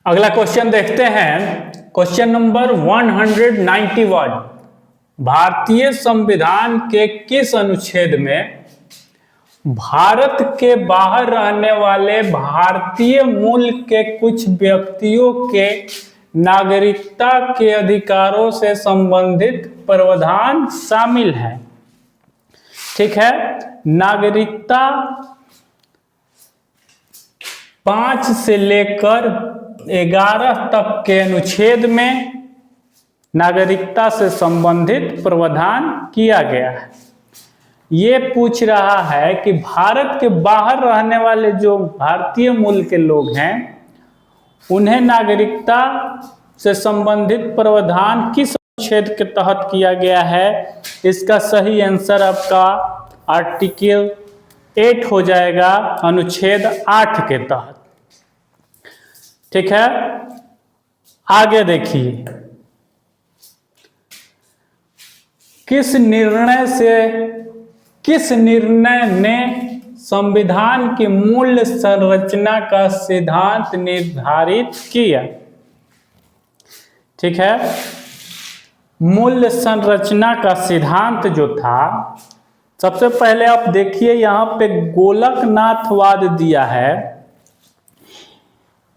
अगला क्वेश्चन देखते हैं। Question number 191। भारतीय संविधान के किस अनुच्छेद में भारत के बाहर रहने वाले भारतीय मूल के कुछ व्यक्तियों के नागरिकता के अधिकारों से संबंधित प्रावधान शामिल है? ठीक है, नागरिकता 5 से लेकर 11 तक के अनुच्छेद में नागरिकता से संबंधित प्रावधान किया गया है। ये पूछ रहा है कि भारत के बाहर रहने वाले जो भारतीय मूल के लोग हैं उन्हें नागरिकता से संबंधित प्रावधान किस अनुच्छेद के तहत किया गया है। इसका सही आंसर आपका आर्टिकल 8 हो जाएगा, अनुच्छेद 8 के तहत। ठीक है, आगे देखिए। किस निर्णय ने संविधान की मूल संरचना का सिद्धांत निर्धारित किया? ठीक है, मूल संरचना का सिद्धांत जो था, सबसे पहले आप देखिए यहां पे गोलकनाथवाद दिया है।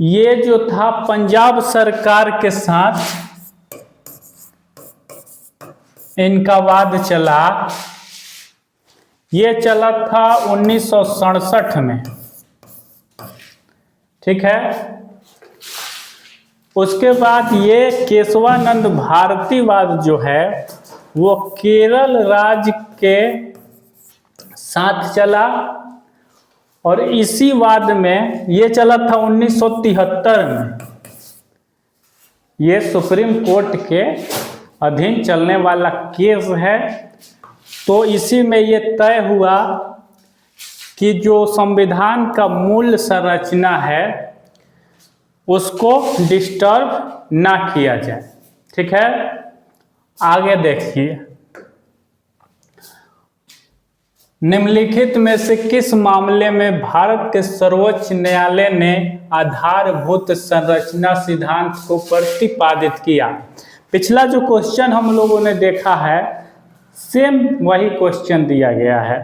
ये जो था पंजाब सरकार के साथ इनका वाद चला। ये चला था 1967 में। ठीक है, उसके बाद ये केशवानंद भारतीवाद जो है वो केरल राज्य के साथ चला, और इसी वाद में ये चला था 1973 में। ये सुप्रीम कोर्ट के अधीन चलने वाला केस है। तो इसी में ये तय हुआ कि जो संविधान का मूल संरचना है उसको डिस्टर्ब ना किया जाए। ठीक है, आगे देखिए। निम्नलिखित में से किस मामले में भारत के सर्वोच्च न्यायालय ने आधारभूत संरचना सिद्धांत को प्रतिपादित किया? पिछला जो क्वेश्चन हम लोगों ने देखा है सेम वही क्वेश्चन दिया गया है,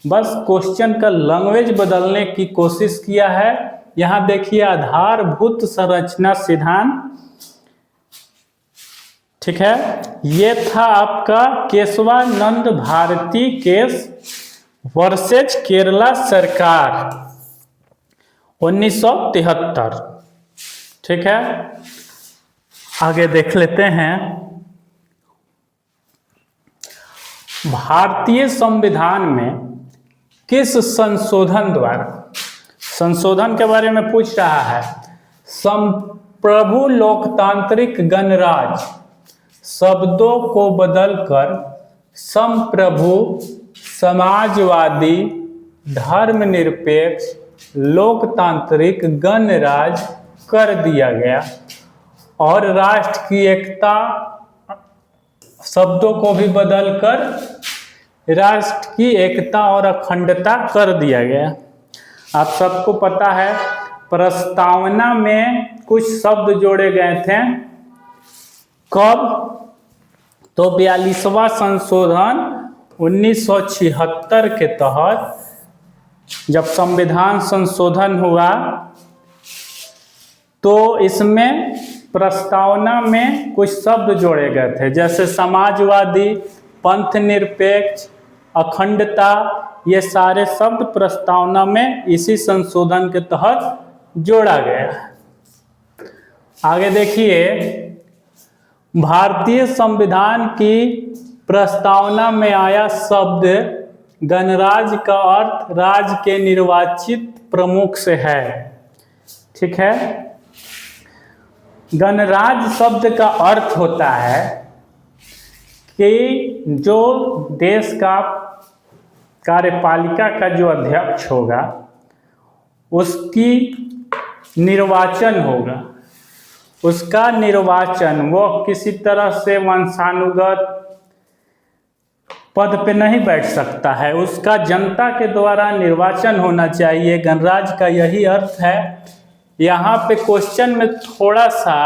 बस क्वेश्चन का लैंग्वेज बदलने की कोशिश किया है। यहां देखिए आधारभूत संरचना सिद्धांत। ठीक है, ये था आपका केशवानंद भारती केस वर्सेज केरला सरकार 1973। ठीक है, आगे देख लेते हैं। भारतीय संविधान में किस संशोधन द्वारा, संशोधन के बारे में पूछ रहा है, संप्रभु लोकतांत्रिक गणराज्य शब्दों को बदलकर संप्रभु समाजवादी धर्मनिरपेक्ष लोकतांत्रिक गणराज्य कर दिया गया, और राष्ट्र की एकता शब्दों को भी बदलकर राष्ट्र की एकता और अखंडता कर दिया गया। आप सबको पता है प्रस्तावना में कुछ शब्द जोड़े गए थे। कब? तो 42वां संशोधन 1976 के तहत जब संविधान संशोधन हुआ तो इसमें प्रस्तावना में कुछ शब्द जोड़े गए थे, जैसे समाजवादी, पंथ निरपेक्ष, अखंडता। ये सारे शब्द प्रस्तावना में इसी संशोधन के तहत जोड़ा गया है। आगे देखिए, भारतीय संविधान की प्रस्तावना में आया शब्द गणराज्य का अर्थ राज्य के निर्वाचित प्रमुख से है। ठीक है, गणराज्य शब्द का अर्थ होता है कि जो देश का कार्यपालिका का जो अध्यक्ष होगा उसकी निर्वाचन होगा। उसका निर्वाचन वो किसी तरह से वंशानुगत पद पे नहीं बैठ सकता है, उसका जनता के द्वारा निर्वाचन होना चाहिए। गणराज्य का यही अर्थ है यहाँ पे क्वेश्चन में थोड़ा सा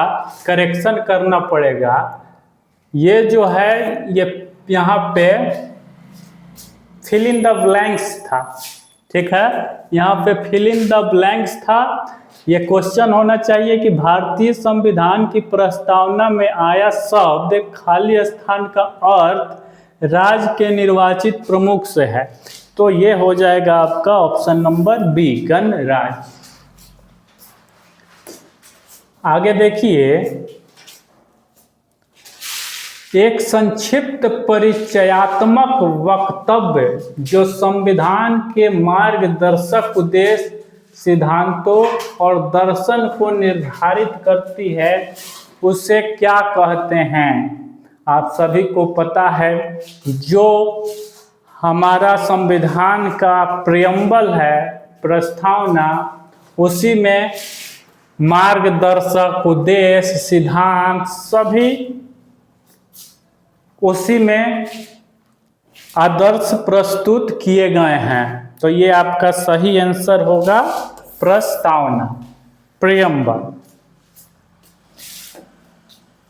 करेक्शन करना पड़ेगा। ये जो है ये यहाँ पे फिल इन द ब्लैंक्स था, ठीक है, यहाँ पे फिल इन द ब्लैंक्स था। ये क्वेश्चन होना चाहिए कि भारतीय संविधान की प्रस्तावना में आया शब्द खाली स्थान का अर्थ राज्य के निर्वाचित प्रमुख से है। तो ये हो जाएगा आपका ऑप्शन नंबर बी, गणराज्य। आगे देखिए, एक संक्षिप्त परिचयात्मक वक्तव्य जो संविधान के मार्गदर्शक उद्देश्य, सिद्धांतों और दर्शन को निर्धारित करती है, उसे क्या कहते हैं? आप सभी को पता है, जो हमारा संविधान का प्रियम्बल है, प्रस्तावना, उसी में मार्गदर्शक उद्देश्य, सिद्धांत सभी उसी में आदर्श प्रस्तुत किए गए हैं। तो ये आपका सही आंसर होगा प्रस्तावना, प्रियम्बल।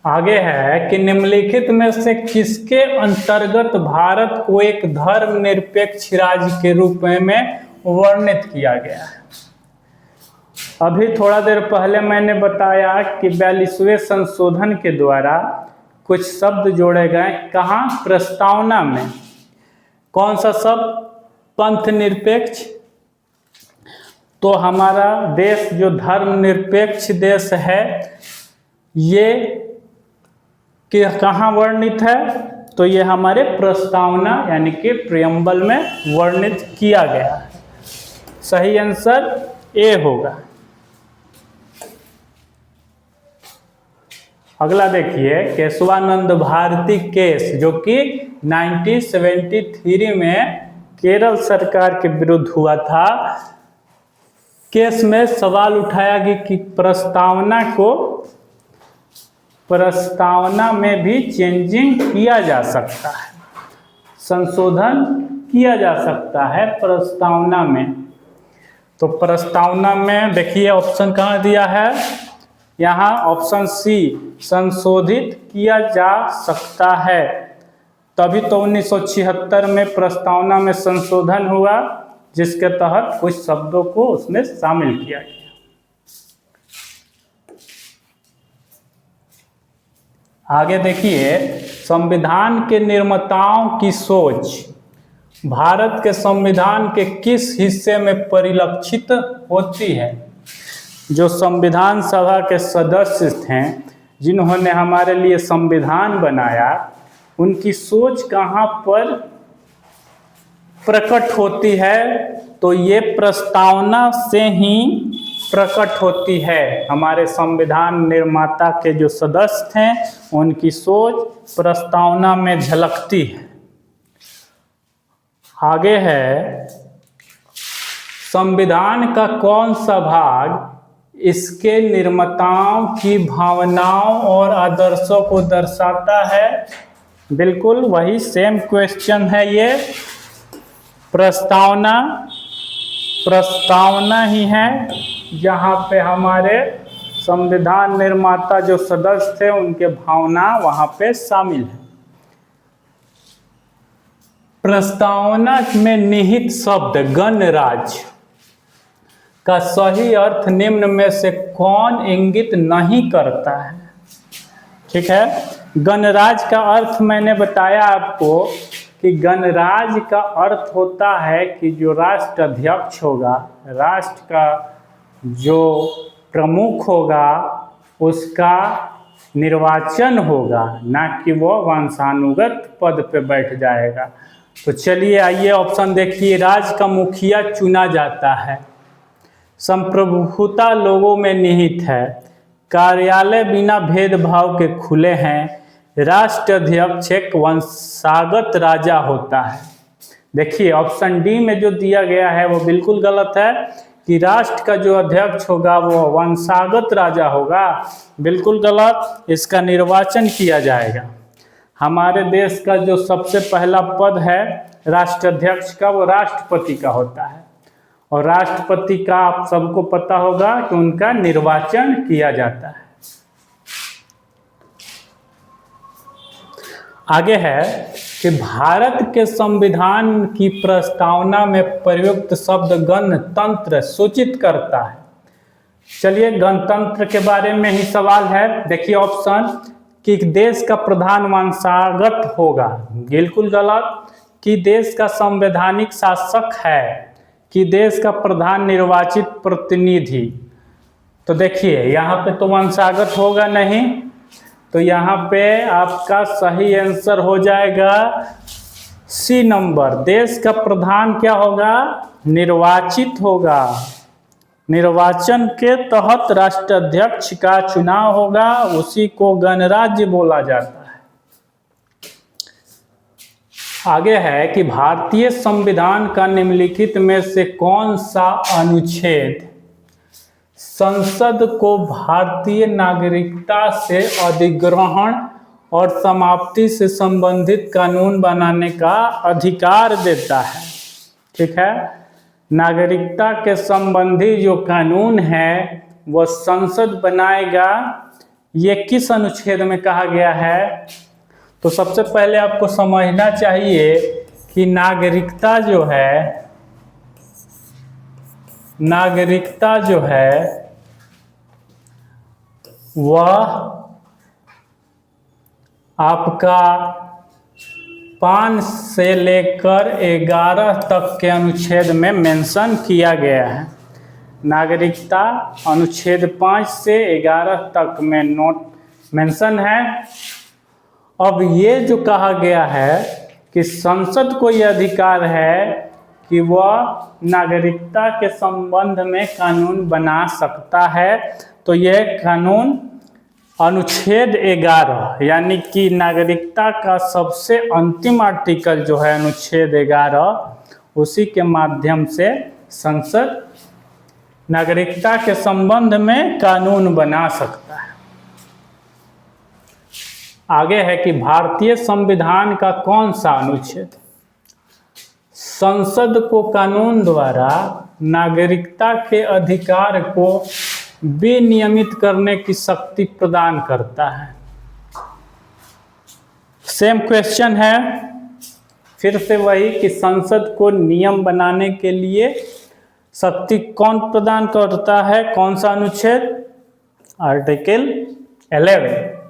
आगे है कि निम्नलिखित में से किसके अंतर्गत भारत को एक धर्मनिरपेक्ष राज्य के रूप में वर्णित किया गया है? अभी थोड़ा देर पहले मैंने बताया कि 42वें संशोधन के द्वारा कुछ शब्द जोड़े गए। कहाँ? प्रस्तावना में। कौन सा शब्द? पंथ निरपेक्ष। तो हमारा देश जो धर्मनिरपेक्ष देश है, ये कि कहाँ वर्णित है? तो ये हमारे प्रस्तावना यानी कि प्रियम्बल में वर्णित किया गया है। सही आंसर ए होगा। अगला देखिए, केशवानंद भारती केस, जो कि 1973 में केरल सरकार के विरुद्ध हुआ था। केस में सवाल उठाया गया कि प्रस्तावना में भी चेंजिंग किया जा सकता है, संशोधन किया जा सकता है प्रस्तावना में। तो प्रस्तावना में देखिए ऑप्शन कहाँ दिया है, यहाँ ऑप्शन सी, संशोधित किया जा सकता है। तभी तो 1976 में प्रस्तावना में संशोधन हुआ, जिसके तहत कुछ शब्दों को उसमें शामिल किया गया। आगे देखिए, संविधान के निर्माताओं की सोच भारत के संविधान के किस हिस्से में परिलक्षित होती है? जो संविधान सभा के सदस्य थे, जिन्होंने हमारे लिए संविधान बनाया, उनकी सोच कहाँ पर प्रकट होती है? तो ये प्रस्तावना से ही प्रकट होती है। हमारे संविधान निर्माता के जो सदस्य थे, उनकी सोच प्रस्तावना में झलकती है। आगे है, संविधान का कौन सा भाग इसके निर्माताओं की भावनाओं और आदर्शों को दर्शाता है? बिल्कुल वही सेम क्वेश्चन है ये। प्रस्तावना ही है, जहाँ पे हमारे संविधान निर्माता जो सदस्य थे, उनके भावना वहाँ पे शामिल है। प्रस्तावना में निहित शब्द गणराज्य का सही अर्थ निम्न में से कौन इंगित नहीं करता है? ठीक है, गणराज्य का अर्थ मैंने बताया आपको कि गणराज्य का अर्थ होता है कि जो राष्ट्र अध्यक्ष होगा, राष्ट्र का जो प्रमुख होगा, उसका निर्वाचन होगा, ना कि वो वंशानुगत पद पे बैठ जाएगा। तो चलिए आइए ऑप्शन देखिए। राज्य का मुखिया चुना जाता है, संप्रभुता लोगों में निहित है, कार्यालय बिना भेदभाव के खुले हैं, राष्ट्र अध्यक्ष एक वंशागत राजा होता है। देखिए ऑप्शन डी में जो दिया गया है वो बिल्कुल गलत है कि राष्ट्र का जो अध्यक्ष होगा वो वंशागत राजा होगा। बिल्कुल गलत। इसका निर्वाचन किया जाएगा। हमारे देश का जो सबसे पहला पद है राष्ट्राध्यक्ष का, वो राष्ट्रपति का होता है। और राष्ट्रपति का आप सबको पता होगा कि उनका निर्वाचन किया जाता है। आगे है कि भारत के संविधान की प्रस्तावना में प्रयुक्त शब्द गणतंत्र सूचित करता है। चलिए गणतंत्र के बारे में ही सवाल है। देखिए ऑप्शन कि देश का प्रधान वंशागत होगा, बिल्कुल गलत। कि देश का संवैधानिक शासक है, कि देश का प्रधान निर्वाचित प्रतिनिधि। तो देखिए यहाँ पे तो वंशागत होगा नहीं, तो यहाँ पे आपका सही आंसर हो जाएगा सी नंबर। देश का प्रधान क्या होगा? निर्वाचित होगा। निर्वाचन के तहत राष्ट्राध्यक्ष का चुनाव होगा, उसी को गणराज्य बोला जाता है। आगे है कि भारतीय संविधान का निम्नलिखित में से कौन सा अनुच्छेद संसद को भारतीय नागरिकता से अधिग्रहण और समाप्ति से संबंधित कानून बनाने का अधिकार देता है? ठीक है, नागरिकता के संबंधी जो कानून है वह संसद बनाएगा। ये किस अनुच्छेद में कहा गया है? तो सबसे पहले आपको समझना चाहिए कि नागरिकता जो है वह आपका 5 से लेकर 11 तक के अनुच्छेद में मेंशन किया गया है। नागरिकता अनुच्छेद 5 से 11 तक में मेंशन है। अब ये जो कहा गया है कि संसद को यह अधिकार है कि वह नागरिकता के संबंध में कानून बना सकता है। तो यह कानून अनुच्छेद 11 यानी कि नागरिकता का सबसे अंतिम आर्टिकल जो है अनुच्छेद 11, उसी के माध्यम से संसद नागरिकता के संबंध में कानून बना सकता है। आगे है कि भारतीय संविधान का कौन सा अनुच्छेद संसद को कानून द्वारा नागरिकता के अधिकार को विनियमित करने की शक्ति प्रदान करता है? सेम क्वेश्चन है, फिर से वही कि संसद को नियम बनाने के लिए शक्ति कौन प्रदान करता है? कौन सा अनुच्छेद? आर्टिकल 11।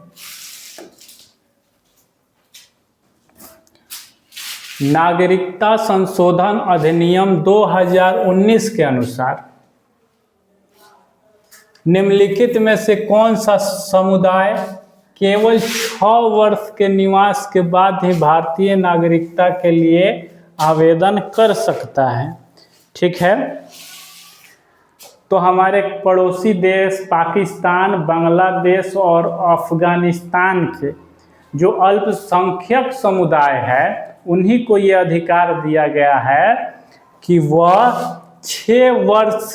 नागरिकता संशोधन अधिनियम 2019 के अनुसार निम्नलिखित में से कौन सा समुदाय केवल 6 वर्ष के निवास के बाद ही भारतीय नागरिकता के लिए आवेदन कर सकता है? ठीक है, तो हमारे पड़ोसी देश पाकिस्तान, बांग्लादेश और अफगानिस्तान के जो अल्पसंख्यक समुदाय है उन्हीं को यह अधिकार दिया गया है कि वह 6 वर्ष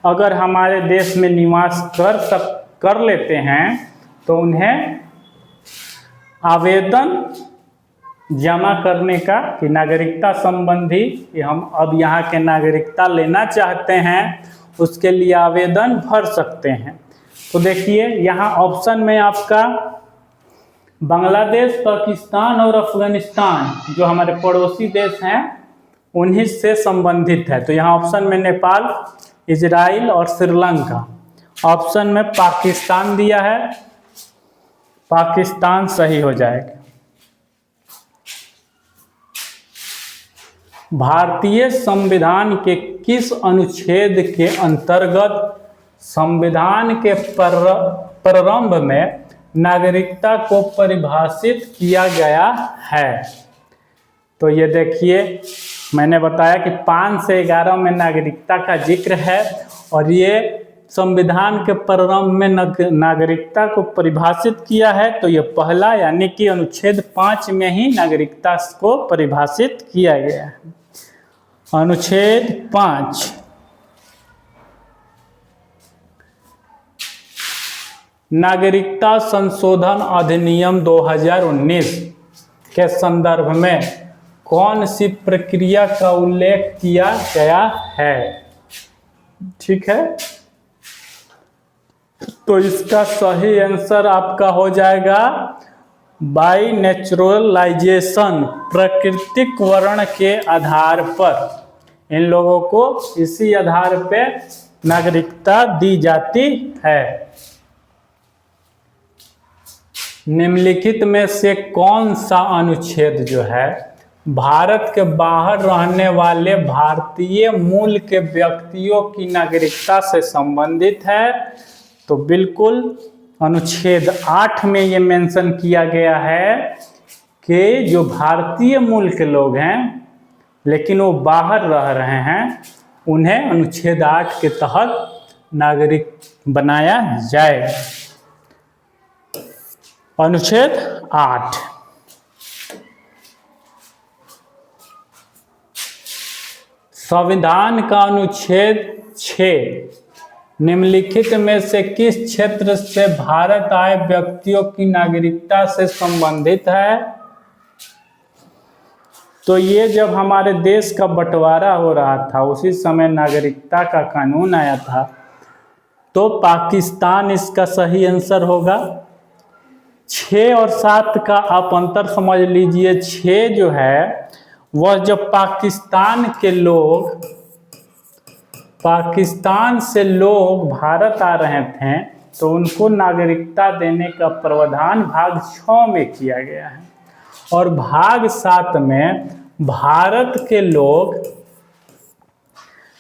अगर हमारे देश में निवास कर लेते हैं तो उन्हें आवेदन जमा करने का कि नागरिकता संबंधी कि हम अब यहाँ के नागरिकता लेना चाहते हैं, उसके लिए आवेदन भर सकते हैं। तो देखिए यहाँ ऑप्शन में आपका बांग्लादेश, पाकिस्तान और अफगानिस्तान जो हमारे पड़ोसी देश हैं उन्हीं से संबंधित है। तो यहाँ ऑप्शन में नेपाल, इजराइल और श्रीलंका। ऑप्शन में पाकिस्तान दिया है, पाकिस्तान सही हो जाएगा। भारतीय संविधान के किस अनुच्छेद के अंतर्गत संविधान के प्रारंभ में नागरिकता को परिभाषित किया गया है? तो ये देखिए मैंने बताया कि 5 से 11 में नागरिकता का जिक्र है और ये संविधान के प्रारंभ में नागरिकता को परिभाषित किया है। तो ये पहला यानी कि अनुच्छेद 5 में ही नागरिकता को परिभाषित किया गया है। अनुच्छेद 5 नागरिकता संशोधन अधिनियम 2019 के संदर्भ में कौन सी प्रक्रिया का उल्लेख किया गया है? ठीक है, तो इसका सही आंसर आपका हो जाएगा बाय नेचुरलाइजेशन, प्राकृतिक वर्ण के आधार पर इन लोगों को इसी आधार पे नागरिकता दी जाती है। निम्नलिखित में से कौन सा अनुच्छेद जो है भारत के बाहर रहने वाले भारतीय मूल के व्यक्तियों की नागरिकता से संबंधित है? तो बिल्कुल अनुच्छेद 8 में ये मेंशन किया गया है कि जो भारतीय मूल के लोग हैं लेकिन वो बाहर रह रहे हैं, उन्हें अनुच्छेद 8 के तहत नागरिक बनाया जाएगा। अनुच्छेद 8 संविधान का अनुच्छेद 6 निम्नलिखित में से किस क्षेत्र से भारत आए व्यक्तियों की नागरिकता से संबंधित है? तो ये जब हमारे देश का बंटवारा हो रहा था उसी समय नागरिकता का कानून आया था, तो पाकिस्तान इसका सही आंसर होगा। 6 और 7 का आप अंतर समझ लीजिए। 6 जो है वह जब पाकिस्तान से लोग भारत आ रहे थे तो उनको नागरिकता देने का प्रावधान भाग 6 में किया गया है, और भाग 7 में भारत के लोग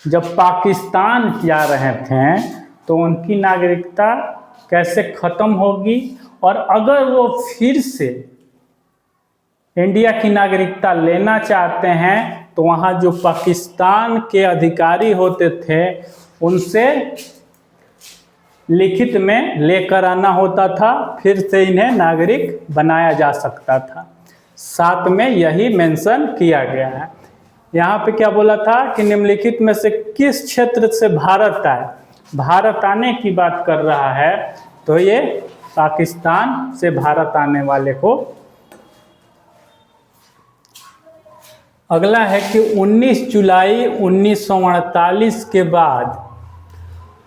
जब पाकिस्तान जा रहे थे तो उनकी नागरिकता कैसे खत्म होगी, और अगर वो फिर से इंडिया की नागरिकता लेना चाहते हैं तो वहाँ जो पाकिस्तान के अधिकारी होते थे उनसे लिखित में लेकर आना होता था, फिर से इन्हें नागरिक बनाया जा सकता था। 7 में यही मेंशन किया गया है। यहाँ पे क्या बोला था कि निम्नलिखित में से किस क्षेत्र से भारत आए, भारत आने की बात कर रहा है, तो ये पाकिस्तान से भारत आने वाले को। अगला है कि 19 जुलाई 1948 के बाद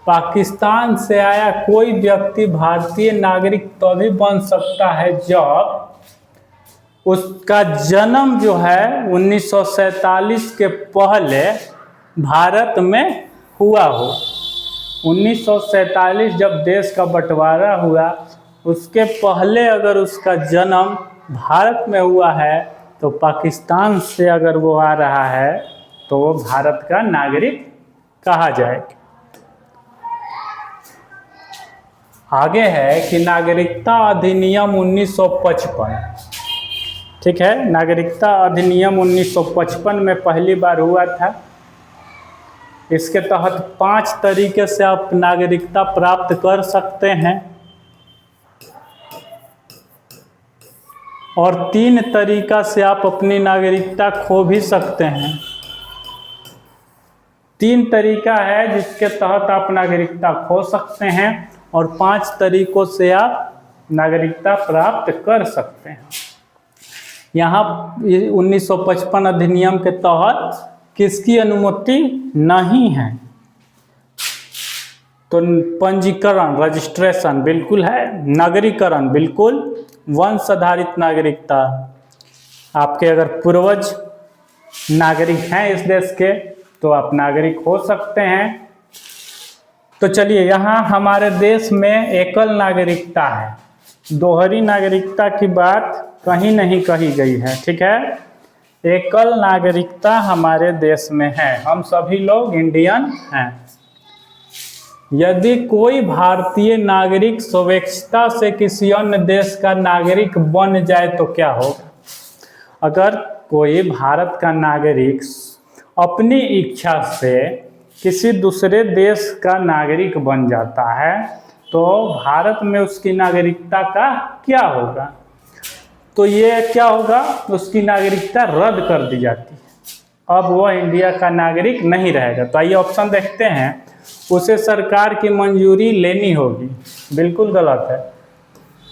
पाकिस्तान से आया कोई व्यक्ति भारतीय नागरिक तभी बन सकता है जब उसका जन्म जो है 1947 के पहले भारत में हुआ हो। 1947 जब देश का बंटवारा हुआ उसके पहले अगर उसका जन्म भारत में हुआ है तो पाकिस्तान से अगर वो आ रहा है तो वो भारत का नागरिक कहा जाएगा। आगे है कि नागरिकता अधिनियम 1955, ठीक है, नागरिकता अधिनियम 1955 में पहली बार हुआ था। इसके तहत 5 तरीके से आप नागरिकता प्राप्त कर सकते हैं और 3 तरीका से आप अपनी नागरिकता खो भी सकते हैं। 3 तरीका है जिसके तहत आप नागरिकता खो सकते हैं और 5 तरीकों से आप नागरिकता प्राप्त कर सकते हैं। यहाँ 1955 अधिनियम के तहत किसकी अनुमति नहीं है? तो पंजीकरण, रजिस्ट्रेशन बिल्कुल है, नागरीकरण बिल्कुल, वंश आधारित नागरिकता, आपके अगर पूर्वज नागरिक हैं इस देश के तो आप नागरिक हो सकते हैं। तो चलिए, यहाँ हमारे देश में एकल नागरिकता है, दोहरी नागरिकता की बात कहीं नहीं कही गई है, ठीक है। एकल नागरिकता हमारे देश में है, हम सभी लोग इंडियन हैं। यदि कोई भारतीय नागरिक स्वेच्छा से किसी अन्य देश का नागरिक बन जाए तो क्या होगा? अगर कोई भारत का नागरिक अपनी इच्छा से किसी दूसरे देश का नागरिक बन जाता है तो भारत में उसकी नागरिकता का क्या होगा? तो ये क्या होगा, उसकी नागरिकता रद्द कर दी जाती है, अब वह इंडिया का नागरिक नहीं रहेगा। तो आइए ऑप्शन देखते हैं। उसे सरकार की मंजूरी लेनी होगी, बिल्कुल गलत है,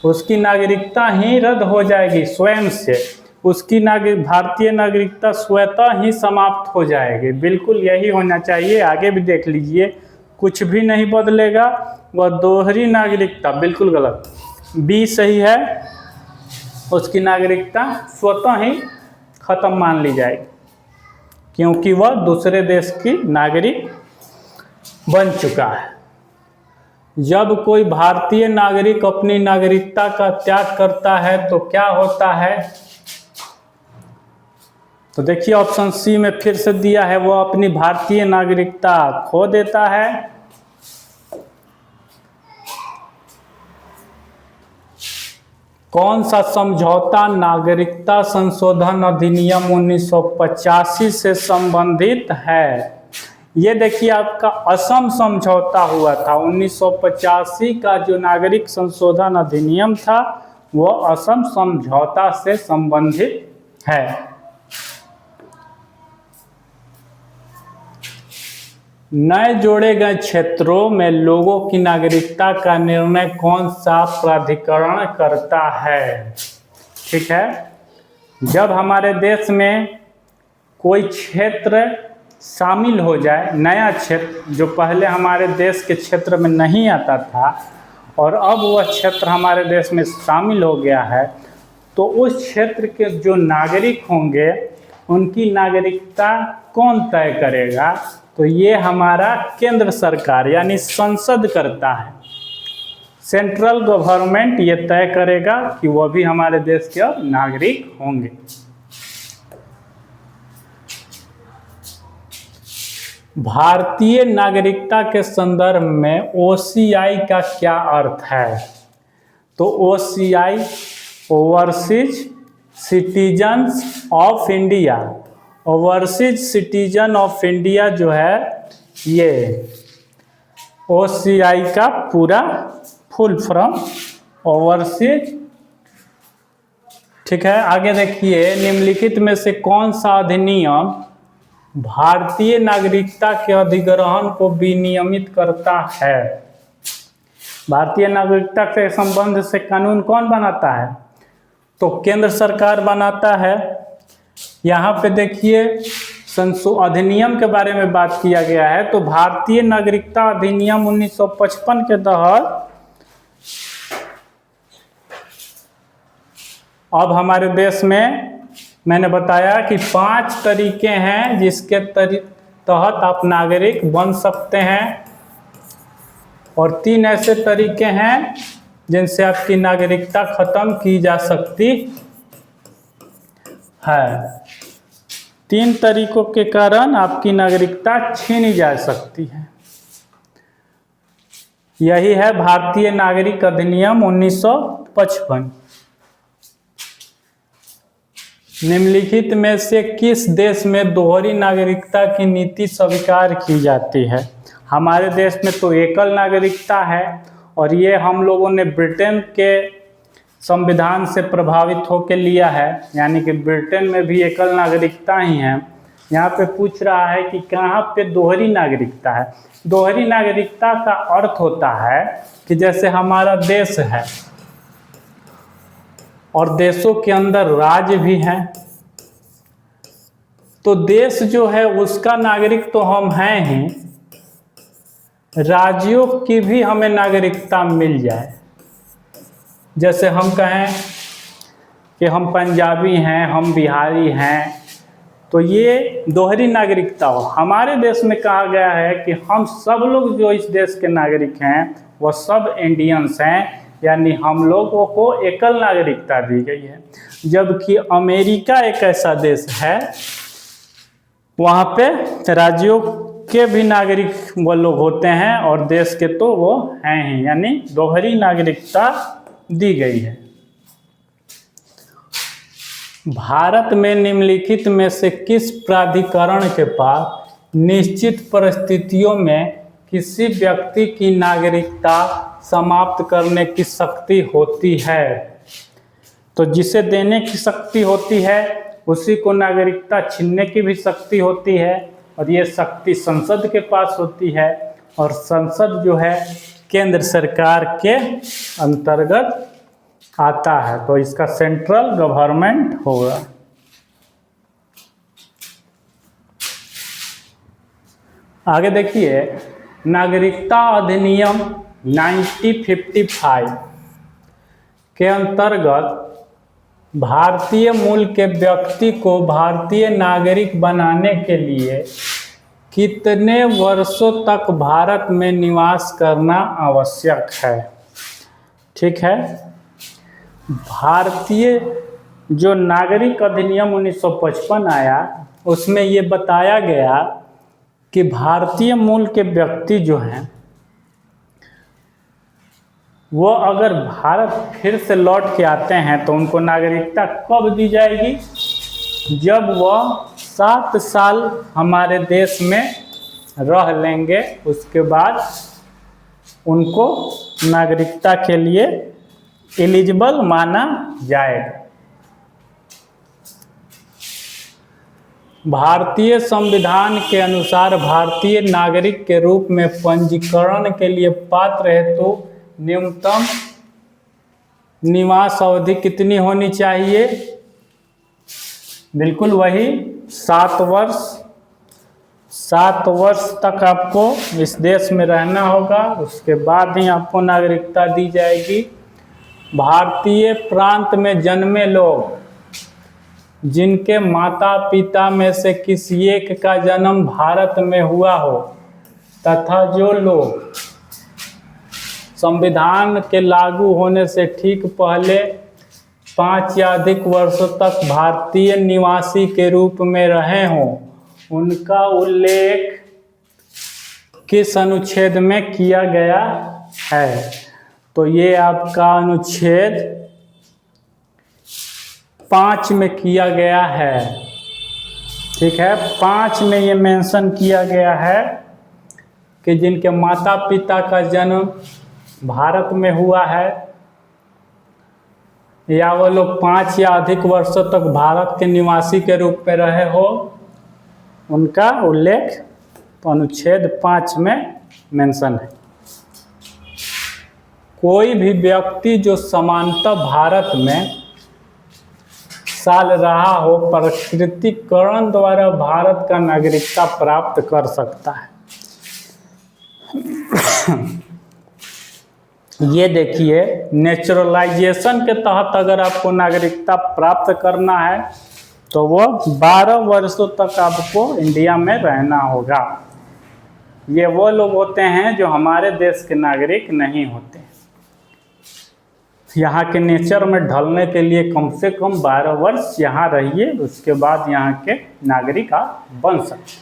उसकी नागरिकता ही रद्द हो जाएगी स्वयं से। उसकी भारतीय नागरिकता स्वतः ही समाप्त हो जाएगी। बिल्कुल यही होना चाहिए। आगे भी देख लीजिए, कुछ भी नहीं बदलेगा। वह दोहरी नागरिकता, बिल्कुल गलत, बी सही है, उसकी नागरिकता स्वतः ही खत्म मान ली जाएगी क्योंकि वह दूसरे देश की नागरिक बन चुका है। जब कोई भारतीय नागरिक अपनी नागरिकता का त्याग करता है तो क्या होता है? तो देखिए ऑप्शन सी में फिर से दिया है, वह अपनी भारतीय नागरिकता खो देता है। कौन सा समझौता नागरिकता संशोधन अधिनियम 1985 से संबंधित है? ये देखिए आपका असम समझौता हुआ था। 1985 का जो नागरिक संशोधन अधिनियम था वो असम समझौता से संबंधित है। नए जोड़े गए क्षेत्रों में लोगों की नागरिकता का निर्णय कौन सा प्राधिकरण करता है? ठीक है, जब हमारे देश में कोई क्षेत्र शामिल हो जाए, नया क्षेत्र जो पहले हमारे देश के क्षेत्र में नहीं आता था और अब वह क्षेत्र हमारे देश में शामिल हो गया है, तो उस क्षेत्र के जो नागरिक होंगे उनकी नागरिकता कौन तय करेगा? तो ये हमारा केंद्र सरकार यानी संसद करता है। सेंट्रल गवर्नमेंट ये तय करेगा कि वह भी हमारे देश के नागरिक होंगे। भारतीय नागरिकता के संदर्भ में OCI का क्या अर्थ है? तो OCI overseas citizens of India, overseas citizen of India जो है ये OCI का पूरा फुल फॉर्म ओवरसीज। ठीक है, आगे देखिए, निम्नलिखित में से कौन सा अधिनियम भारतीय नागरिकता के अधिग्रहण को विनियमित करता है? भारतीय नागरिकता के संबंध से कानून कौन बनाता है? तो केंद्र सरकार बनाता है। यहाँ पे देखिए अधिनियम के बारे में बात किया गया है। तो भारतीय नागरिकता अधिनियम 1955 के तहत अब हमारे देश में मैंने बताया कि 5 तरीके हैं जिसके तहत आप नागरिक बन सकते हैं और 3 ऐसे तरीके हैं जिनसे आपकी नागरिकता खत्म की जा सकती है। 3 तरीकों के कारण आपकी नागरिकता छीनी जा सकती है। यही है भारतीय नागरिक अधिनियम 1955। निम्नलिखित में से किस देश में दोहरी नागरिकता की नीति स्वीकार की जाती है? हमारे देश में तो एकल नागरिकता है और ये हम लोगों ने ब्रिटेन के संविधान से प्रभावित होकर लिया है, यानी कि ब्रिटेन में भी एकल नागरिकता ही है। यहाँ पे पूछ रहा है कि कहाँ पे दोहरी नागरिकता है। दोहरी नागरिकता का अर्थ होता है कि जैसे हमारा देश है और देशों के अंदर राज्य भी हैं, तो देश जो है उसका नागरिक तो हम हैं ही, राज्यों की भी हमें नागरिकता मिल जाए। जैसे हम कहें कि हम पंजाबी हैं, हम बिहारी हैं, तो ये दोहरी नागरिकता हो। हमारे देश में कहा गया है कि हम सब लोग जो इस देश के नागरिक हैं वह सब इंडियंस हैं, यानी हम लोगों को एकल नागरिकता दी गई है। जबकि अमेरिका एक ऐसा देश है, वहाँ पे राज्यों के भी नागरिक वो लोग होते हैं और देश के तो वो हैं ही, यानी दोहरी नागरिकता दी गई है। भारत में निम्नलिखित में से किस प्राधिकरण के पास निश्चित परिस्थितियों में किसी व्यक्ति की नागरिकता समाप्त करने की शक्ति होती है? तो जिसे देने की शक्ति होती है उसी को नागरिकता छीनने की भी शक्ति होती है और ये शक्ति संसद के पास होती है और संसद जो है केंद्र सरकार के अंतर्गत आता है, तो इसका सेंट्रल गवर्नमेंट होगा। आगे देखिए, नागरिकता अधिनियम 1955 के अंतर्गत भारतीय मूल के व्यक्ति को भारतीय नागरिक बनाने के लिए कितने वर्षों तक भारत में निवास करना आवश्यक है? ठीक है, भारतीय जो नागरिक अधिनियम 1955 आया उसमें ये बताया गया कि भारतीय मूल के व्यक्ति जो हैं वो अगर भारत फिर से लौट के आते हैं तो उनको नागरिकता कब दी जाएगी? जब वह 7 साल हमारे देश में रह लेंगे, उसके बाद उनको नागरिकता के लिए एलिजिबल माना जाएगा। भारतीय संविधान के अनुसार भारतीय नागरिक के रूप में पंजीकरण के लिए पात्र हेतु न्यूनतम निवास अवधि कितनी होनी चाहिए? बिल्कुल वही 7 वर्ष। 7 वर्ष तक आपको इस देश में रहना होगा, उसके बाद ही आपको नागरिकता दी जाएगी। भारतीय प्रांत में जन्मे लोग जिनके माता पिता में से किसी एक का जन्म भारत में हुआ हो तथा जो लोग संविधान के लागू होने से ठीक पहले 5 या अधिक वर्षों तक भारतीय निवासी के रूप में रहे हों, उनका उल्लेख किस अनुच्छेद में किया गया है? तो ये आपका अनुच्छेद 5 में किया गया है। ठीक है, 5 में ये मेंशन किया गया है कि जिनके माता पिता का जन्म भारत में हुआ है या वो लोग 5 या अधिक वर्षों तक भारत के निवासी के रूप में रहे हो, उनका उल्लेख तो अनुच्छेद 5 में मेंशन है। कोई भी व्यक्ति जो सामान्यतः भारत में साल रहा हो, प्रकृतिकरण द्वारा भारत का नागरिकता प्राप्त कर सकता है। ये देखिए, नेचुरलाइजेशन के तहत अगर आपको नागरिकता प्राप्त करना है तो वो 12 वर्षों तक आपको इंडिया में रहना होगा। ये वो लोग होते हैं जो हमारे देश के नागरिक नहीं होते। यहाँ के नेचर में ढलने के लिए कम से कम 12 वर्ष यहाँ रहिए, उसके बाद यहाँ के नागरिक आप बन सकते हैं।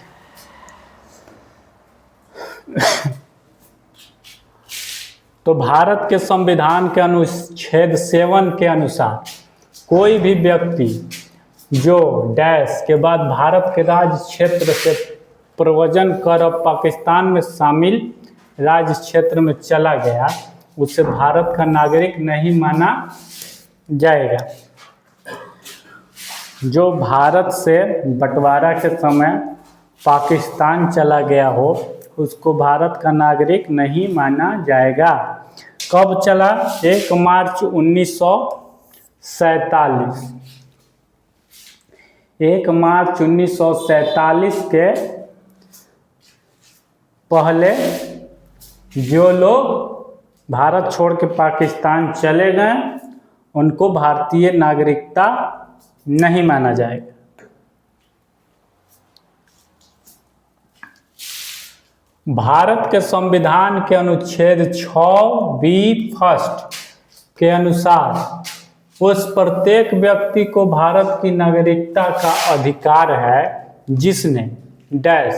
तो भारत के संविधान के अनुच्छेद 7 के अनुसार कोई भी व्यक्ति जो डैश के बाद भारत के राज्य क्षेत्र से प्रव्रजन कर अब पाकिस्तान में शामिल राज्य क्षेत्र में चला गया, उसे भारत का नागरिक नहीं माना जाएगा। जो भारत से बंटवारा के समय पाकिस्तान चला गया हो, उसको भारत का नागरिक नहीं माना जाएगा। कब चला? 1 मार्च 1947। 1 मार्च 1947 के पहले जो लोग भारत छोड़ के पाकिस्तान चले गए, उनको भारतीय नागरिकता नहीं माना जाएगा। भारत के संविधान के अनुच्छेद 6B के अनुसार उस प्रत्येक व्यक्ति को भारत की नागरिकता का अधिकार है जिसने डैश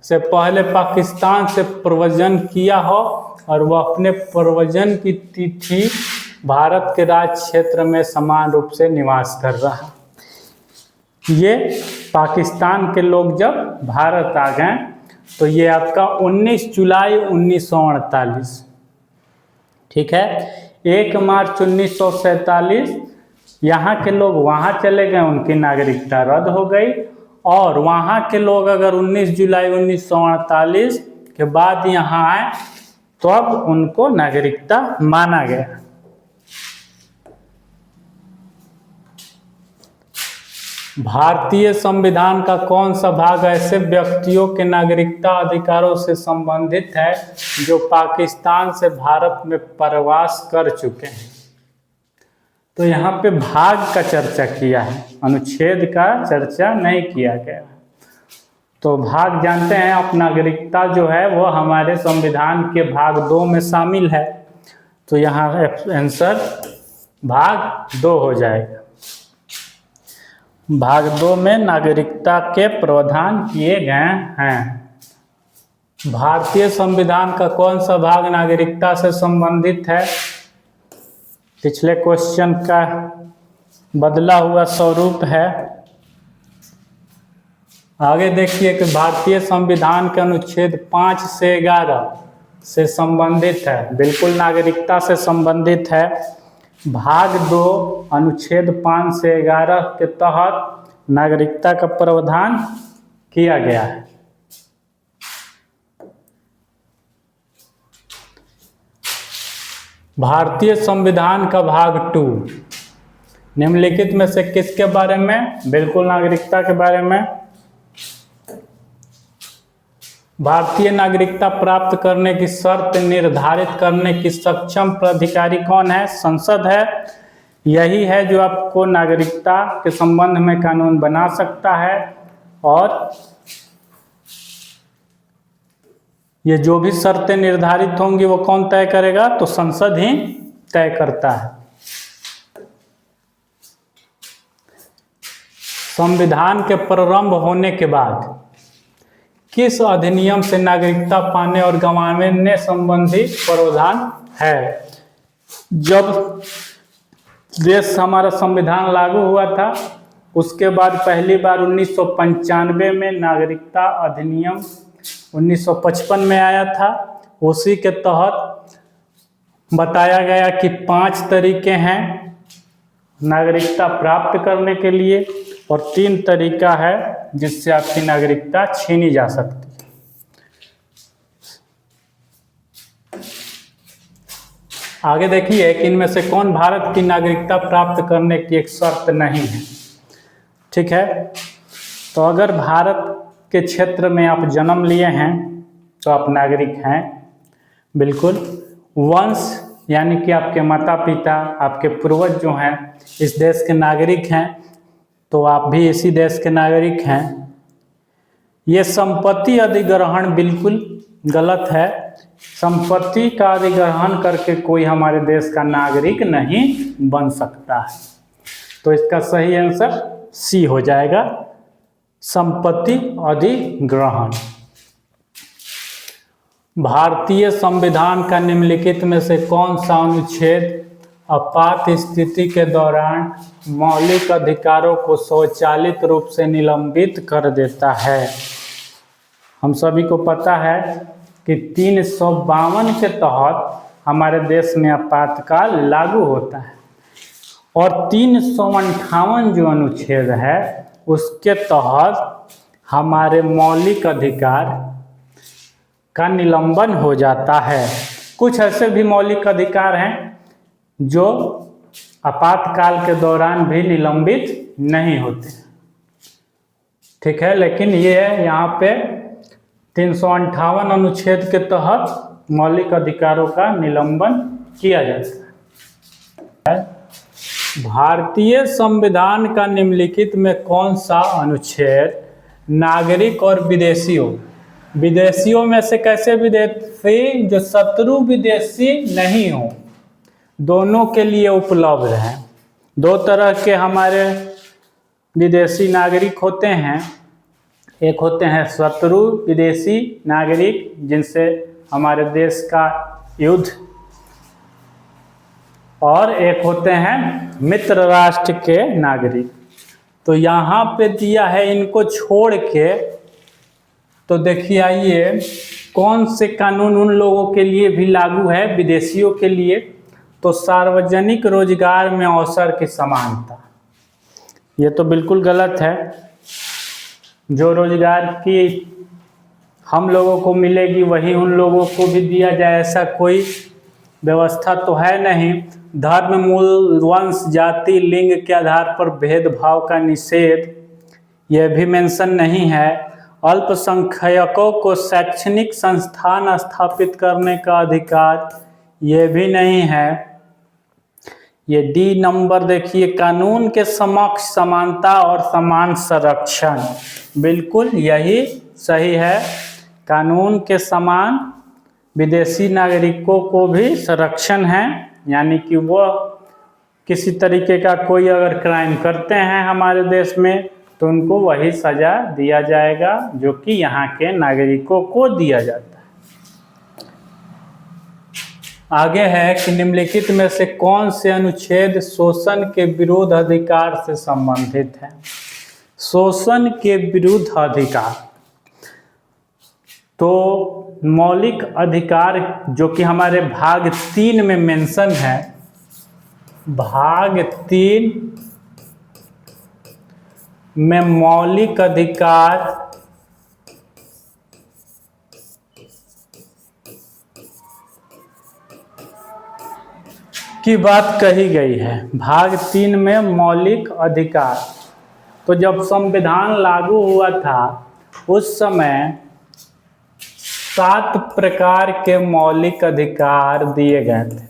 से पहले पाकिस्तान से प्रव्रजन किया हो और वह अपने प्रव्रजन की तिथि भारत के राज्य क्षेत्र में समान रूप से निवास कर रहा है। ये पाकिस्तान के लोग जब भारत आ गए तो ये आपका 19 जुलाई 1948, ठीक है। 1 मार्च 1947 यहाँ के लोग वहाँ चले गए, उनकी नागरिकता रद्द हो गई। और वहाँ के लोग अगर 19 जुलाई 1948 के बाद यहाँ आए तो अब उनको नागरिकता माना गया। भारतीय संविधान का कौन सा भाग ऐसे व्यक्तियों के नागरिकता अधिकारों से संबंधित है जो पाकिस्तान से भारत में प्रवास कर चुके हैं? तो यहाँ पे भाग का चर्चा किया है, अनुच्छेद का चर्चा नहीं किया गया है। तो भाग जानते हैं आप, नागरिकता जो है वो हमारे संविधान के भाग 2 में शामिल है। तो यहाँ आंसर भाग 2 हो जाएगा। भाग 2 में नागरिकता के प्रावधान किए गए हैं। भारतीय संविधान का कौन सा भाग नागरिकता से संबंधित है? पिछले क्वेश्चन का बदला हुआ स्वरूप है। आगे देखिए कि भारतीय संविधान के अनुच्छेद 5 से 11 से संबंधित है, बिल्कुल नागरिकता से संबंधित है। भाग 2 अनुच्छेद 5 से 11 के तहत नागरिकता का प्रावधान किया गया है। भारतीय संविधान का भाग 2 निम्नलिखित में से किसके बारे में? बिल्कुल नागरिकता के बारे में। भारतीय नागरिकता प्राप्त करने की शर्त निर्धारित करने की सक्षम प्राधिकारी कौन है? संसद है। यही है जो आपको नागरिकता के संबंध में कानून बना सकता है, और ये जो भी शर्तें निर्धारित होंगी वो कौन तय करेगा? तो संसद ही तय करता है। संविधान के प्रारंभ होने के बाद किस अधिनियम से नागरिकता पाने और गंवाने संबंधी प्रावधान है? जब देश हमारा संविधान लागू हुआ था उसके बाद पहली बार 1995 में नागरिकता अधिनियम 1955 में आया था। उसी के तहत बताया गया कि 5 तरीके हैं नागरिकता प्राप्त करने के लिए, और 3 तरीका है जिससे आपकी नागरिकता छीनी जा सकती है। आगे देखिए कि इनमें से कौन भारत की नागरिकता प्राप्त करने की एक शर्त नहीं है। ठीक है, तो अगर भारत के क्षेत्र में आप जन्म लिए हैं तो आप नागरिक हैं, बिल्कुल। वंश यानी कि आपके माता पिता, आपके पूर्वज जो हैं इस देश के नागरिक हैं, तो आप भी इसी देश के नागरिक हैं। ये संपत्ति अधिग्रहण बिल्कुल गलत है। संपत्ति का अधिग्रहण करके कोई हमारे देश का नागरिक नहीं बन सकता है। तो इसका सही आंसर सी हो जाएगा, संपत्ति अधिग्रहण। भारतीय संविधान का निम्नलिखित में से कौन सा अनुच्छेद आपात स्थिति के दौरान मौलिक अधिकारों को स्वचालित रूप से निलंबित कर देता है? हम सभी को पता है कि 352 के तहत हमारे देश में आपातकाल लागू होता है, और 358 जो अनुच्छेद है उसके तहत हमारे मौलिक अधिकार का निलंबन हो जाता है। कुछ ऐसे भी मौलिक अधिकार हैं जो आपातकाल के दौरान भी निलंबित नहीं होते। ठीक है, लेकिन ये यहाँ पे 358 अनुच्छेद के तहत मौलिक अधिकारों का निलंबन किया जाता है। भारतीय संविधान का निम्नलिखित में कौन सा अनुच्छेद नागरिक और विदेशियों में से कैसे विदेशी जो शत्रु विदेशी नहीं हो, दोनों के लिए उपलब्ध है? 2 तरह के हमारे विदेशी नागरिक होते हैं। एक होते हैं शत्रु विदेशी नागरिक जिनसे हमारे देश का युद्ध, और एक होते हैं मित्र राष्ट्र के नागरिक। तो यहाँ पे दिया है इनको छोड़ के, तो देखिए आइए कौन से कानून उन लोगों के लिए भी लागू है विदेशियों के लिए। तो सार्वजनिक रोजगार में अवसर की समानता, ये तो बिल्कुल गलत है। जो रोजगार की हम लोगों को मिलेगी वही उन लोगों को भी दिया जाए, ऐसा कोई व्यवस्था तो है नहीं। धर्म, मूल, वंश, जाति, लिंग के आधार पर भेदभाव का निषेध यह भी मेंशन नहीं है। अल्पसंख्यकों को शैक्षणिक संस्थान स्थापित करने का अधिकार, यह भी नहीं है। ये डी नंबर देखिए, कानून के समक्ष समानता और समान संरक्षण, बिल्कुल यही सही है। कानून के समान विदेशी नागरिकों को भी संरक्षण है, यानी कि वो किसी तरीके का कोई अगर क्राइम करते हैं हमारे देश में तो उनको वही सज़ा दिया जाएगा जो कि यहाँ के नागरिकों को दिया जाता है। आगे है कि निम्नलिखित में से कौन से अनुच्छेद शोषण के विरुद्ध अधिकार से संबंधित है। शोषण के विरुद्ध अधिकार, तो मौलिक अधिकार जो कि हमारे भाग 3 में मेंशन है, भाग 3 में मौलिक अधिकार की बात कही गई है। भाग 3 में मौलिक अधिकार, तो जब संविधान लागू हुआ था उस समय 7 प्रकार के मौलिक अधिकार दिए गए थे।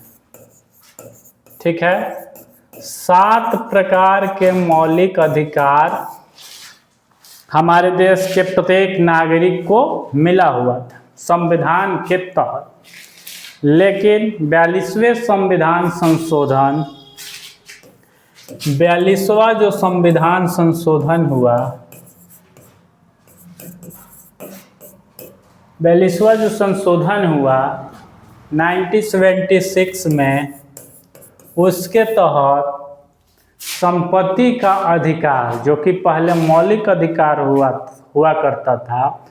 ठीक है, 7 प्रकार के मौलिक अधिकार हमारे देश के प्रत्येक नागरिक को मिला हुआ था संविधान के तहत। लेकिन 42वें संविधान संशोधन, 42वां जो संविधान संशोधन हुआ, 42वां जो संशोधन हुआ 1976 में, उसके तहत संपत्ति का अधिकार जो कि पहले मौलिक अधिकार हुआ करता था,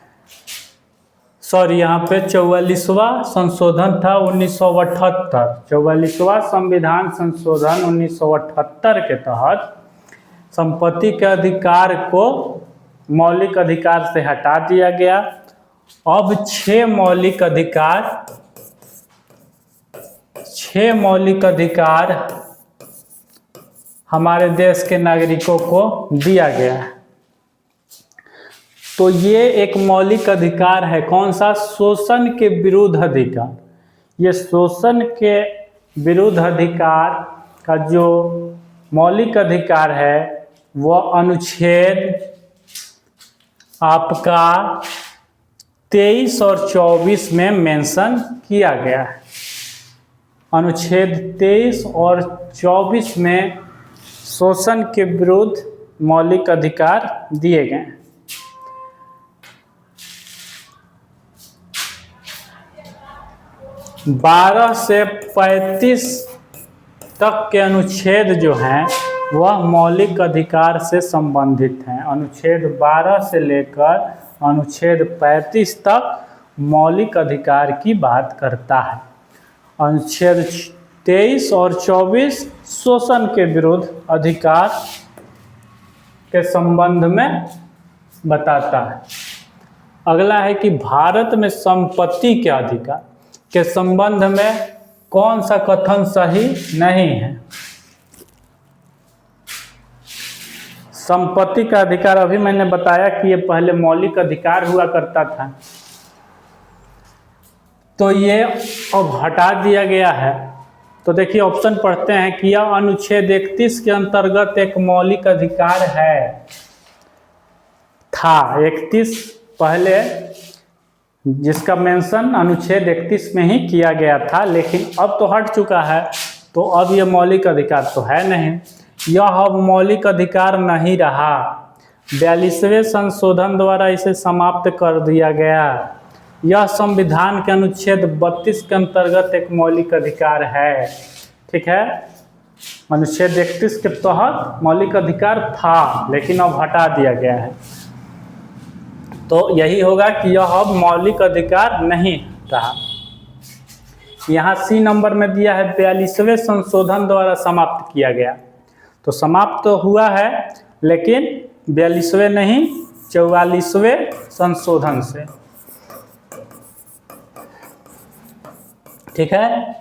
यहाँ पे 44वां संशोधन था 1978, 44वां संविधान संशोधन 1978 के तहत संपत्ति के अधिकार को मौलिक अधिकार से हटा दिया गया। अब 6 मौलिक अधिकार हमारे देश के नागरिकों को दिया गया है। तो ये एक मौलिक अधिकार है, कौन सा? शोषण के विरुद्ध अधिकार। ये शोषण के विरुद्ध अधिकार का जो मौलिक अधिकार है वह अनुच्छेद आपका 23 और 24 में मेंशन किया गया है। अनुच्छेद 23 और 24 में शोषण के विरुद्ध मौलिक अधिकार दिए गए हैं। बारह से 35 तक के अनुच्छेद जो हैं वह मौलिक अधिकार से संबंधित हैं। अनुच्छेद 12 से लेकर अनुच्छेद 35 तक मौलिक अधिकार की बात करता है। अनुच्छेद 23 और 24 शोषण के विरुद्ध अधिकार के संबंध में बताता है। अगला है कि भारत में संपत्ति के अधिकार के संबंध में कौन सा कथन सही नहीं है। संपत्ति का अधिकार, अभी मैंने बताया कि ये पहले मौलिक अधिकार हुआ करता था, तो ये अब हटा दिया गया है। तो देखिए ऑप्शन पढ़ते हैं कि यह अनुच्छेद 31 के अंतर्गत एक मौलिक अधिकार है। था 31 पहले जिसका मेंशन अनुच्छेद 31 में ही किया गया था, लेकिन अब तो हट चुका है, तो अब यह मौलिक अधिकार तो है नहीं। यह अब मौलिक अधिकार नहीं रहा। 42वें संशोधन द्वारा इसे समाप्त कर दिया गया। यह संविधान के अनुच्छेद 32 के अंतर्गत एक मौलिक अधिकार है। ठीक है, अनुच्छेद 31 के तहत मौलिक अधिकार था, लेकिन अब हटा दिया गया है। तो यही होगा कि यह अब मौलिक अधिकार नहीं रहा। यहाँ सी नंबर में दिया है 42वें संशोधन द्वारा समाप्त किया गया, तो समाप्त तो हुआ है लेकिन 42वें नहीं 44वें संशोधन से। ठीक है,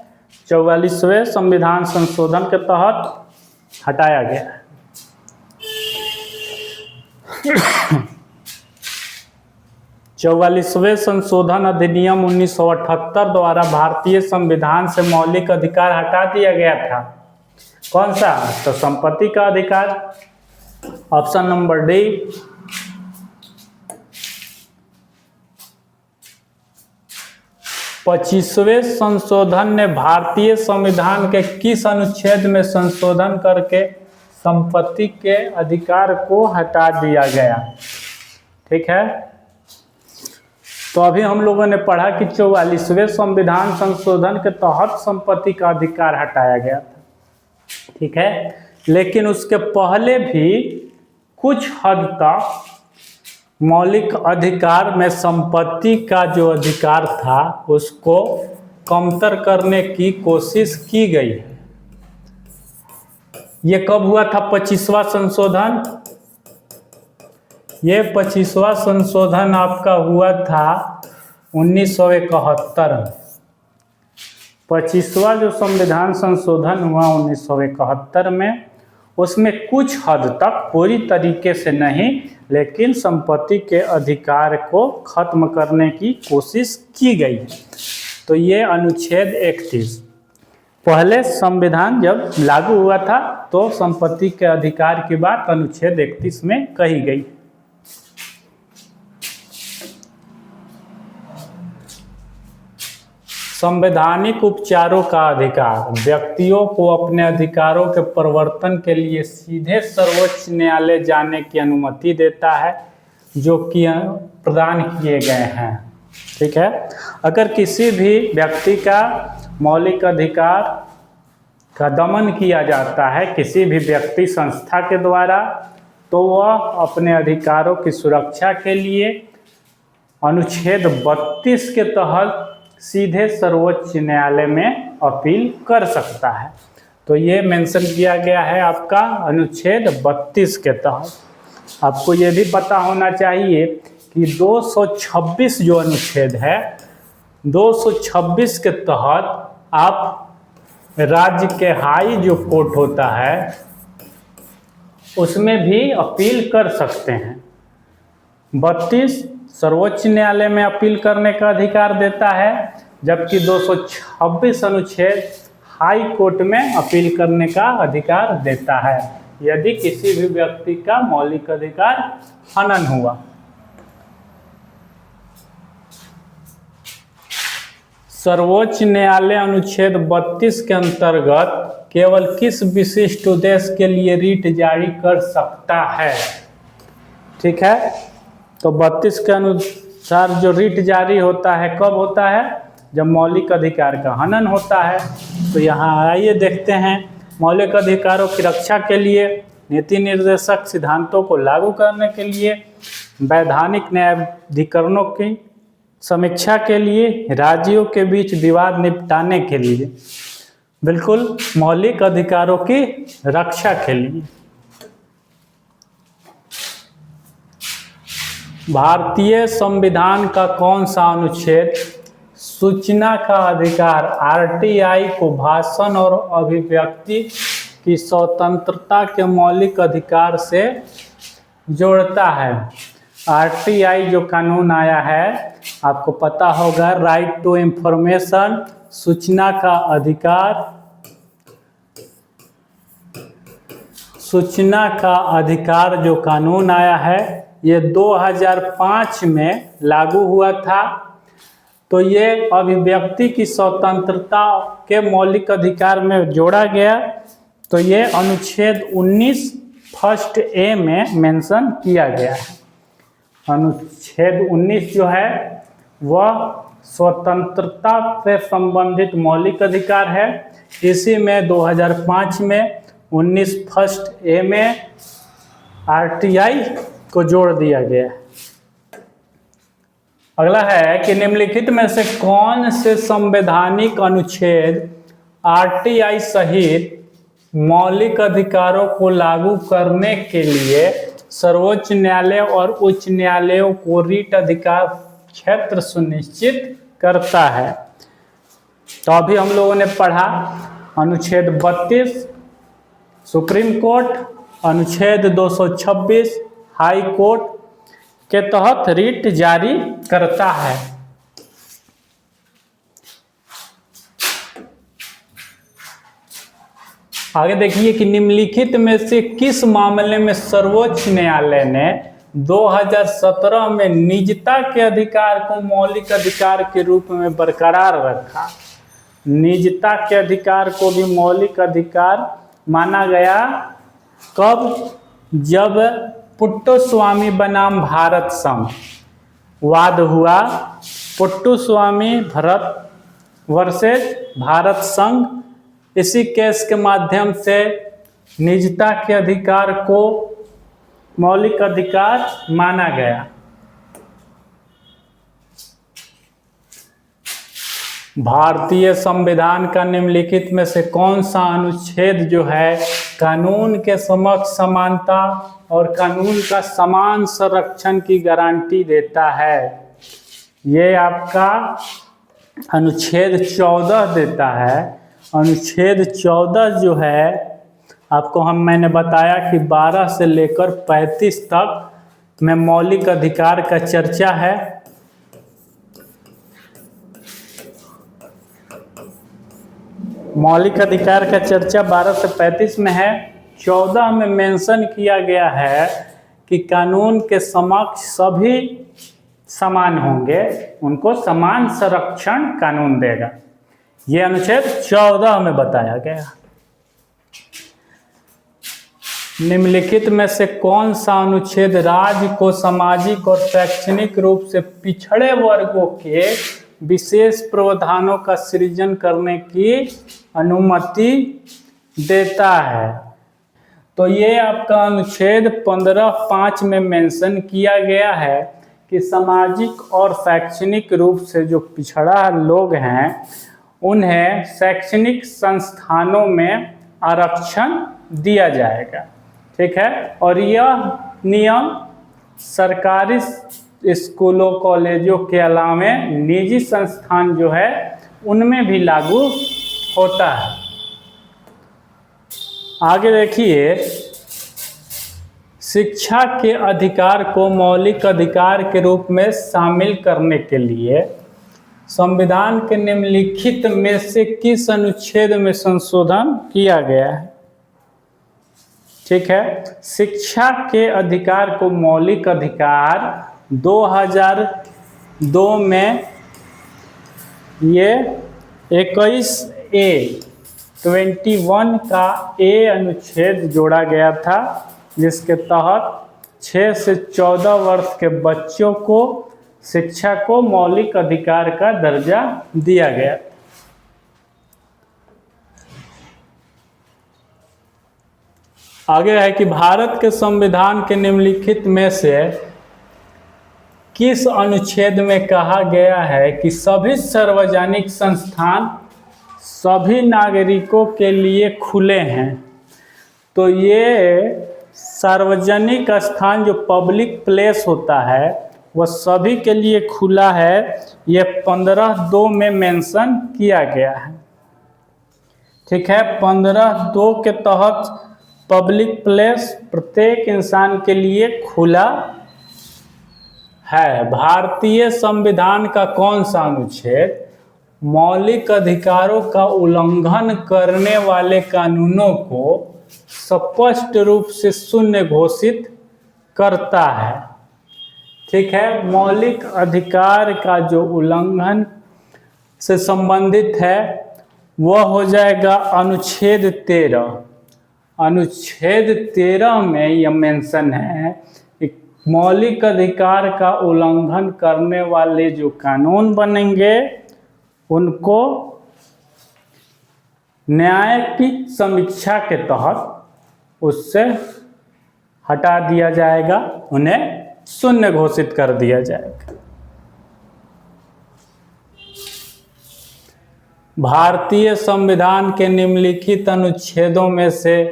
44वें संविधान संशोधन के तहत हटाया गया है। 44वें संशोधन अधिनियम 1978 द्वारा भारतीय संविधान से मौलिक अधिकार हटा दिया गया था। कौन सा? तो संपत्ति का अधिकार। Option number D. 25वें संशोधन ने भारतीय संविधान के किस अनुच्छेद में संशोधन करके संपत्ति के अधिकार को हटा दिया गया? ठीक है, तो अभी हम लोगों ने पढ़ा कि 44वें संविधान संशोधन के तहत संपत्ति का अधिकार हटाया गया था। ठीक है, लेकिन उसके पहले भी कुछ हद तक मौलिक अधिकार में संपत्ति का जो अधिकार था उसको कमतर करने की कोशिश की गई है। ये कब हुआ था 25वां संशोधन? ये 25वां संशोधन आपका हुआ था 1971 में। 25वां जो संविधान संशोधन हुआ 1971 में, उसमें कुछ हद तक, पूरी तरीके से नहीं, लेकिन संपत्ति के अधिकार को खत्म करने की कोशिश की गई है। तो ये अनुच्छेद 31, पहले संविधान जब लागू हुआ था तो संपत्ति के अधिकार की बात अनुच्छेद 31 में कही गई। संवैधानिक उपचारों का अधिकार व्यक्तियों को अपने अधिकारों के प्रवर्तन के लिए सीधे सर्वोच्च न्यायालय जाने की अनुमति देता है, जो कि प्रदान किए गए हैं। ठीक है, अगर किसी भी व्यक्ति का मौलिक अधिकार का दमन किया जाता है किसी भी व्यक्ति संस्था के द्वारा, तो वह अपने अधिकारों की सुरक्षा के लिए अनुच्छेद 32 के तहत सीधे सर्वोच्च न्यायालय में अपील कर सकता है। तो ये मेंशन किया गया है आपका अनुच्छेद 32 के तहत। आपको ये भी पता होना चाहिए कि 226 जो अनुच्छेद है, 226 के तहत आप राज्य के हाई जो कोर्ट होता है उसमें भी अपील कर सकते हैं। 32 सर्वोच्च न्यायालय में अपील करने का अधिकार देता है, जबकि 226 अनुच्छेद हाई कोर्ट में अपील करने का अधिकार देता है यदि किसी भी व्यक्ति का मौलिक अधिकार हनन हुआ। सर्वोच्च न्यायालय अनुच्छेद 32 के अंतर्गत केवल किस विशिष्ट उद्देश्य के लिए रीट जारी कर सकता है? ठीक है, तो 32 के अनुसार जो रीट जारी होता है कब होता है? जब मौलिक अधिकार का हनन होता है। तो यहाँ आइए देखते हैं, मौलिक अधिकारों की रक्षा के लिए, नीति निर्देशक सिद्धांतों को लागू करने के लिए, वैधानिक न्यायाधिकरणों की समीक्षा के लिए, राज्यों के बीच विवाद निपटाने के लिए, बिल्कुल मौलिक अधिकारों की रक्षा के लिए। भारतीय संविधान का कौन सा अनुच्छेद सूचना का अधिकार आरटीआई को भाषण और अभिव्यक्ति की स्वतंत्रता के मौलिक अधिकार से जोड़ता है? आरटीआई जो कानून आया है आपको पता होगा, राइट टू इंफॉर्मेशन, सूचना का अधिकार, सूचना का अधिकार जो कानून आया है ये 2005 में लागू हुआ था। तो ये अभिव्यक्ति की स्वतंत्रता के मौलिक अधिकार में जोड़ा गया। तो ये अनुच्छेद 19 फर्स्ट ए में मेंशन किया गया है। अनुच्छेद 19 जो है वह स्वतंत्रता से संबंधित मौलिक अधिकार है। इसी में 2005 में 19 फर्स्ट ए में आरटीआई को जोड़ दिया गया है। अगला है कि निम्नलिखित में से कौन से संवैधानिक अनुच्छेद आरटीआई सहित मौलिक अधिकारों को लागू करने के लिए सर्वोच्च न्यायालय और उच्च न्यायालयों को रीट अधिकार क्षेत्र सुनिश्चित करता है? तो अभी हम लोगों ने पढ़ा अनुच्छेद 32 सुप्रीम कोर्ट, अनुच्छेद 226 हाई कोर्ट के तहत रिट जारी करता है। आगे देखिए कि निम्नलिखित में से किस मामले में सर्वोच्च न्यायालय ने 2017 में निजता के अधिकार को मौलिक अधिकार के रूप में बरकरार रखा। निजता के अधिकार को भी मौलिक अधिकार माना गया। कब? जब पुट्टस्वामी बनाम भारत संघ वाद हुआ। पुट्टस्वामी भरत वर्सेस भारत संघ, इसी केस के माध्यम से निजता के अधिकार को मौलिक अधिकार माना गया। भारतीय संविधान का निम्नलिखित में से कौन सा अनुच्छेद जो है कानून के समक्ष समानता और कानून का समान संरक्षण की गारंटी देता है? ये आपका अनुच्छेद 14 देता है। अनुच्छेद 14 जो है आपको मैंने बताया कि 12 से लेकर 35 तक में मौलिक अधिकार का चर्चा है। मौलिक अधिकार का चर्चा 12 से 35 में है। 14 में मेंशन किया गया है कि कानून के समक्ष सभी समान होंगे, उनको समान संरक्षण कानून देगा। यह अनुच्छेद 14 में बताया गया। निम्नलिखित में से कौन सा अनुच्छेद राज्य को सामाजिक और शैक्षणिक रूप से पिछड़े वर्गों के विशेष प्रावधानों का सृजन करने की अनुमति देता है? तो ये आपका अनुच्छेद 15(5) में मेंशन किया गया है कि सामाजिक और शैक्षणिक रूप से जो पिछड़ा लोग हैं उन्हें शैक्षणिक संस्थानों में आरक्षण दिया जाएगा। ठीक है, और यह नियम सरकारी स्कूलों कॉलेजों के अलावा निजी संस्थान जो है उनमें भी लागू होता है। आगे देखिए, शिक्षा के अधिकार को मौलिक अधिकार के रूप में शामिल करने के लिए संविधान के निम्नलिखित में से किस अनुच्छेद में संशोधन किया गया है? ठीक है, शिक्षा के अधिकार को मौलिक अधिकार 2002 में ये 21A का ए अनुच्छेद जोड़ा गया था, जिसके तहत 6 से 14 वर्ष के बच्चों को शिक्षा को मौलिक अधिकार का दर्जा दिया गया। आगे है कि भारत के संविधान के निम्नलिखित में से किस अनुच्छेद में कहा गया है कि सभी सार्वजनिक संस्थान सभी नागरिकों के लिए खुले हैं? तो ये सार्वजनिक स्थान जो पब्लिक प्लेस होता है वह सभी के लिए खुला है। यह 15(2) में मेंशन किया गया है। ठीक है, 15(2) के तहत पब्लिक प्लेस प्रत्येक इंसान के लिए खुला है। भारतीय संविधान का कौन सा अनुच्छेद मौलिक अधिकारों का उल्लंघन करने वाले कानूनों को स्पष्ट रूप से शून्य घोषित करता है? ठीक है, मौलिक अधिकार का जो उल्लंघन से संबंधित है वह हो जाएगा अनुच्छेद 13। अनुच्छेद 13 में यह मेंशन है कि मौलिक अधिकार का उल्लंघन करने वाले जो कानून बनेंगे उनको न्याय की समीक्षा के तहत उससे हटा दिया जाएगा, उन्हें शून्य घोषित कर दिया जाएगा। भारतीय संविधान के निम्नलिखित अनुच्छेदों में से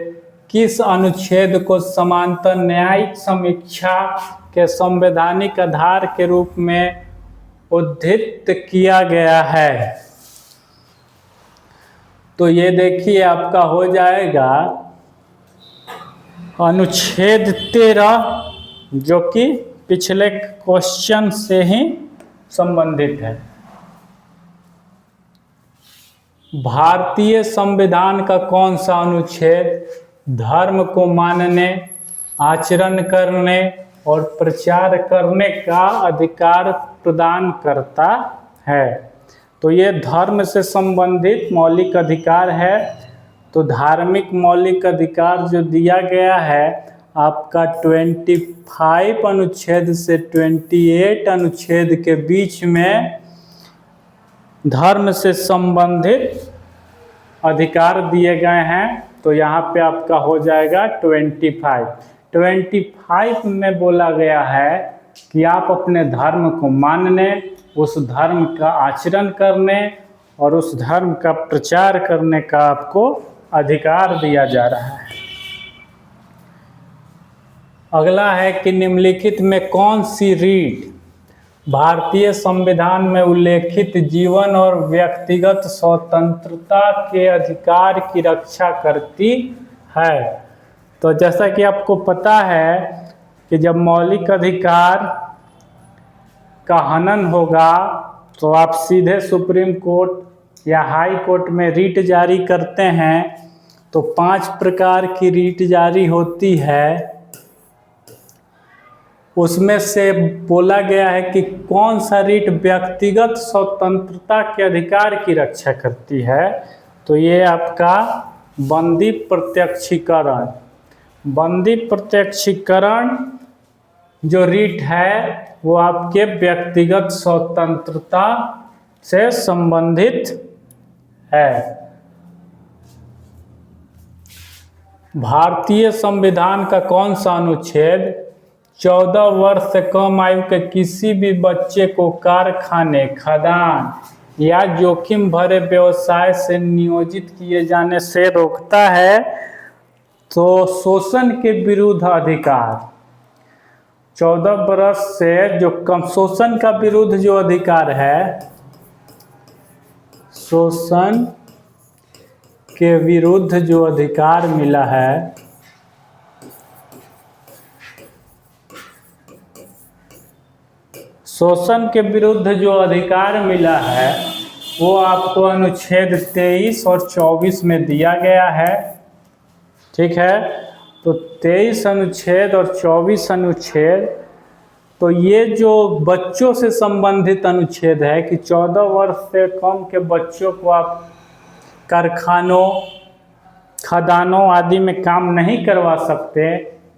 किस अनुच्छेद को समांतर न्यायिक समीक्षा के संवैधानिक आधार के रूप में उद्धृत किया गया है? तो ये देखिए आपका हो जाएगा अनुच्छेद 13 जो कि पिछले क्वेश्चन से ही संबंधित है। भारतीय संविधान का कौन सा अनुच्छेद धर्म को मानने, आचरण करने और प्रचार करने का अधिकार प्रदान करता है? तो ये धर्म से संबंधित मौलिक अधिकार है। तो धार्मिक मौलिक अधिकार जो दिया गया है आपका 25 अनुच्छेद से 28 अनुच्छेद के बीच में धर्म से संबंधित अधिकार दिए गए हैं। तो यहाँ पे आपका हो जाएगा 25 में बोला गया है कि आप अपने धर्म को मानने, उस धर्म का आचरण करने और उस धर्म का प्रचार करने का आपको अधिकार दिया जा रहा है। अगला है कि निम्नलिखित में कौन सी रीट भारतीय संविधान में उल्लेखित जीवन और व्यक्तिगत स्वतंत्रता के अधिकार की रक्षा करती है? तो जैसा कि आपको पता है कि जब मौलिक अधिकार का हनन होगा तो आप सीधे सुप्रीम कोर्ट या हाई कोर्ट में रीट जारी करते हैं। तो 5 प्रकार की रीट जारी होती है। उसमें से बोला गया है कि कौन सा रीट व्यक्तिगत स्वतंत्रता के अधिकार की रक्षा करती है। तो ये आपका बंदी प्रत्यक्षीकरण, बंदी प्रत्यक्षीकरण जो रीट है वो आपके व्यक्तिगत स्वतंत्रता से संबंधित है। भारतीय संविधान का कौन सा अनुच्छेद 14 वर्ष से कम आयु के किसी भी बच्चे को कारखाने, खदान या जोखिम भरे व्यवसाय से नियोजित किए जाने से रोकता है? तो शोषण के विरुद्ध अधिकार, 14 वर्ष से जो कम, शोषण का विरुद्ध जो अधिकार है, शोषण के विरुद्ध जो अधिकार मिला है शोषण के विरुद्ध जो अधिकार मिला है वो आपको अनुच्छेद 23 और 24 में दिया गया है। ठीक है, तो 23 अनुच्छेद और 24 अनुच्छेद, तो ये जो बच्चों से संबंधित अनुच्छेद है कि 14 वर्ष से कम के बच्चों को आप कारखानों, खदानों आदि में काम नहीं करवा सकते,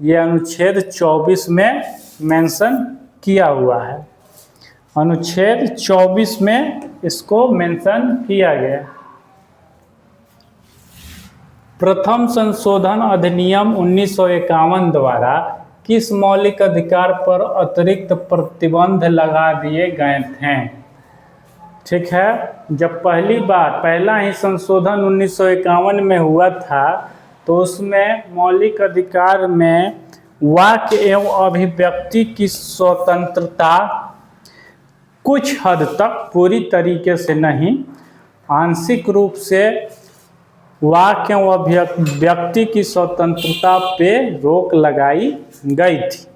ये अनुच्छेद 24 में मेंशन किया हुआ है। अनुच्छेद 24 में इसको मेंशन किया गया। प्रथम संशोधन अधिनियम 1951 द्वारा किस मौलिक अधिकार पर अतिरिक्त प्रतिबंध लगा दिए गए थे? ठीक है, जब पहला ही संशोधन 1951 में हुआ था तो उसमें मौलिक अधिकार में वाक्य एवं अभिव्यक्ति की स्वतंत्रता कुछ हद तक, पूरी तरीके से नहीं, आंशिक रूप से वाक्य एवं अभिव्यक्ति की स्वतंत्रता पे रोक लगाई गई थी।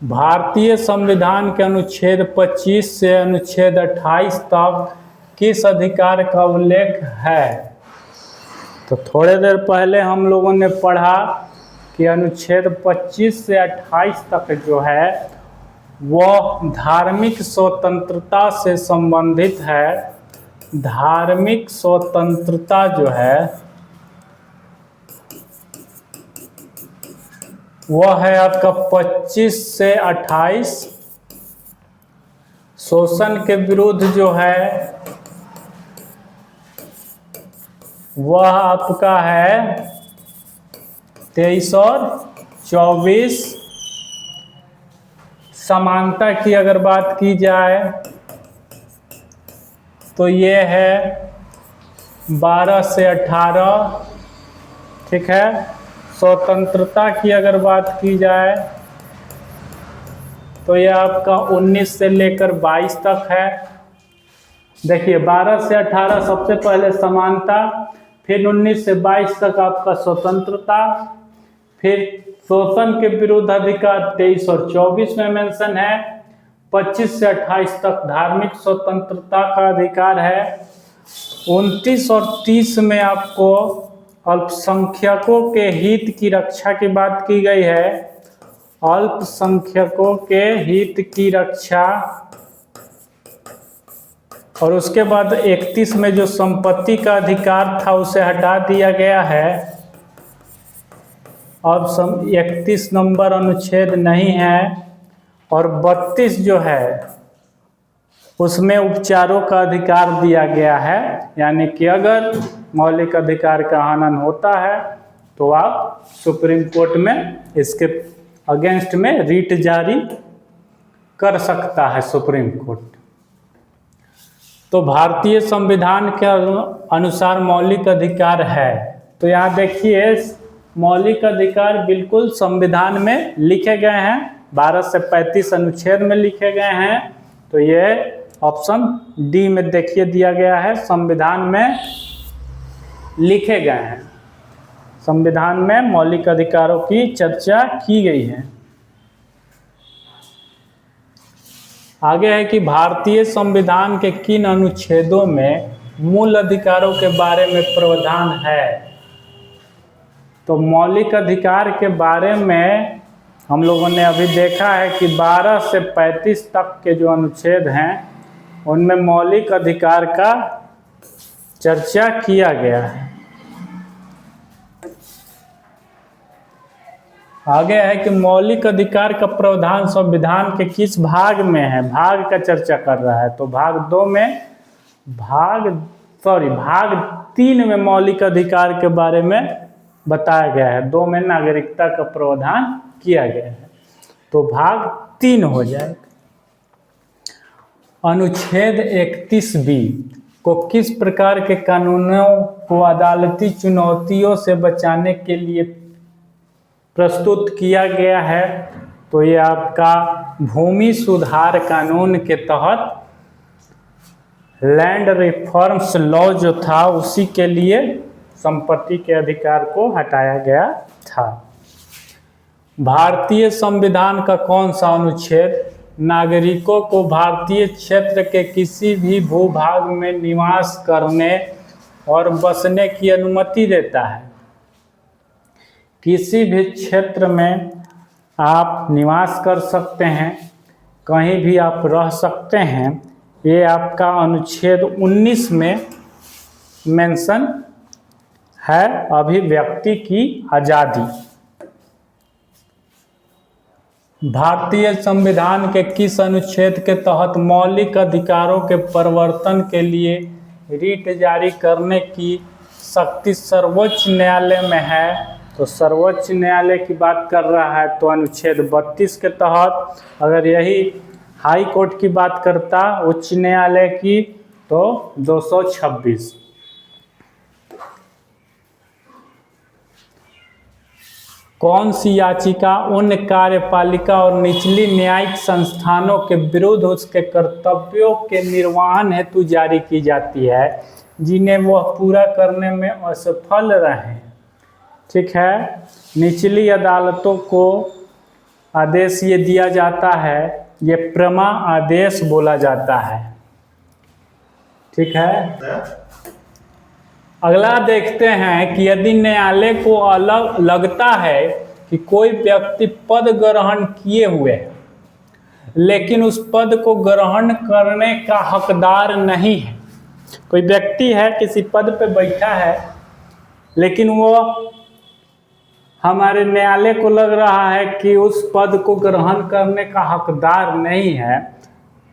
भारतीय संविधान के अनुच्छेद 25 से अनुच्छेद 28 तक किस अधिकार का उल्लेख है? तो थोड़े देर पहले हम लोगों ने पढ़ा कि अनुच्छेद 25 से 28 तक जो है वह धार्मिक स्वतंत्रता से संबंधित है। धार्मिक स्वतंत्रता जो है वह है आपका 25 से 28। शोषण के विरुद्ध जो है वह आपका है 23 और 24। समानता की अगर बात की जाए तो ये है 12 से 18। ठीक है, स्वतंत्रता की अगर बात की जाए तो ये आपका 19 से लेकर 22 तक है। देखिए 12 से 18 सबसे पहले समानता, फिर 19 से 22 तक आपका स्वतंत्रता, फिर शोषण के विरुद्ध अधिकार 23 और 24 में मेंशन है। 25 से 28 तक धार्मिक स्वतंत्रता का अधिकार है। 29 और 30 में आपको अल्पसंख्यकों के हित की रक्षा की बात की गई है। अल्पसंख्यकों के हित की रक्षा। और उसके बाद 31 में जो संपत्ति का अधिकार था उसे हटा दिया गया है। अब 31 नंबर अनुच्छेद नहीं है। और 32 जो है उसमें उपचारों का अधिकार दिया गया है, यानी कि अगर मौलिक अधिकार का हनन होता है तो आप सुप्रीम कोर्ट में इसके अगेंस्ट में रिट जारी कर सकता है सुप्रीम कोर्ट। तो भारतीय संविधान के अनुसार मौलिक अधिकार है। तो यहाँ देखिए मौलिक अधिकार बिल्कुल संविधान में लिखे गए हैं, 12 से 35 अनुच्छेद में लिखे गए हैं। तो ये ऑप्शन डी में देखिए दिया गया है, संविधान में लिखे गए हैं। संविधान में मौलिक अधिकारों की चर्चा की गई है। आगे है कि भारतीय संविधान के किन अनुच्छेदों में मूल अधिकारों के बारे में प्रावधान है। तो मौलिक अधिकार के बारे में हम लोगों ने अभी देखा है कि 12 से 35 तक के जो अनुच्छेद हैं उनमें मौलिक अधिकार का चर्चा किया गया है। आगे है कि मौलिक अधिकार का प्रावधान संविधान के किस भाग में है, भाग का चर्चा कर रहा है। तो भाग 2 में भाग 3 में मौलिक अधिकार के बारे में बताया गया है। 2 में नागरिकता का प्रावधान किया गया है, तो भाग 3 हो जाएगा। अनुच्छेद 31B को किस प्रकार के कानूनों को अदालती चुनौतियों से बचाने के लिए प्रस्तुत किया गया है। तो ये आपका भूमि सुधार कानून के तहत लैंड रिफॉर्म्स लॉ जो था उसी के लिए संपत्ति के अधिकार को हटाया गया था। भारतीय संविधान का कौन सा अनुच्छेद नागरिकों को भारतीय क्षेत्र के किसी भी भूभाग में निवास करने और बसने की अनुमति देता है। किसी भी क्षेत्र में आप निवास कर सकते हैं, कहीं भी आप रह सकते हैं। ये आपका अनुच्छेद 19 में मेंशन है, अभिव्यक्ति की आज़ादी। भारतीय संविधान के किस अनुच्छेद के तहत मौलिक अधिकारों के परिवर्तन के लिए रिट जारी करने की शक्ति सर्वोच्च न्यायालय में है। तो सर्वोच्च न्यायालय की बात कर रहा है तो अनुच्छेद 32 के तहत। अगर यही हाई कोर्ट की बात करता उच्च न्यायालय की तो 226। कौन सी याचिका उन कार्यपालिका और निचली न्यायिक संस्थानों के विरुद्ध उसके कर्तव्यों के निर्वहन हेतु जारी की जाती है जिन्हें वह पूरा करने में असफल रहे। ठीक है, निचली अदालतों को आदेश ये दिया जाता है, ये प्रमा आदेश बोला जाता है। ठीक है, अगला देखते हैं कि यदि न्यायालय को अलग लगता है कि कोई व्यक्ति पद ग्रहण किए हुए है लेकिन उस पद को ग्रहण करने का हकदार नहीं है। कोई व्यक्ति है किसी पद पे बैठा है लेकिन वो हमारे न्यायालय को लग रहा है कि उस पद को ग्रहण करने का हकदार नहीं है,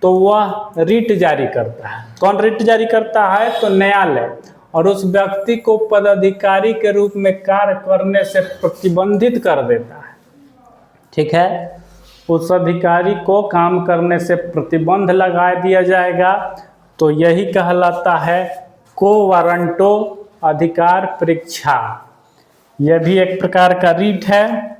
तो वह रिट जारी करता है। कौन रिट जारी करता है? तो न्यायालय। और उस व्यक्ति को पदाधिकारी के रूप में कार्य करने से प्रतिबंधित कर देता है। ठीक है, उस अधिकारी को काम करने से प्रतिबंध लगा दिया जाएगा। तो यही कहलाता है को वारंटो अधिकार परीक्षा। यह भी एक प्रकार का रिट है।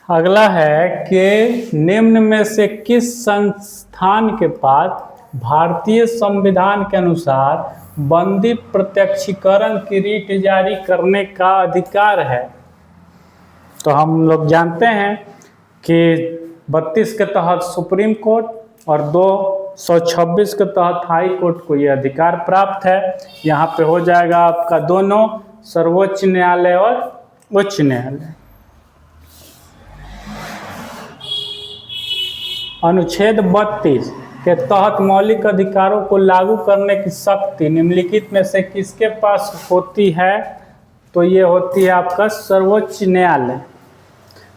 अगला है कि निम्न में से किस संस्थान के पास भारतीय संविधान के अनुसार बंदी प्रत्यक्षीकरण की रीट जारी करने का अधिकार है। तो हम लोग जानते हैं कि 32 के तहत सुप्रीम कोर्ट और 226 के तहत हाई कोर्ट को यह अधिकार प्राप्त है। यहाँ पे हो जाएगा आपका दोनों, सर्वोच्च न्यायालय और उच्च न्यायालय। अनुच्छेद 32 के तहत मौलिक अधिकारों को लागू करने की शक्ति निम्नलिखित में से किसके पास होती है? तो ये होती है आपका सर्वोच्च न्यायालय।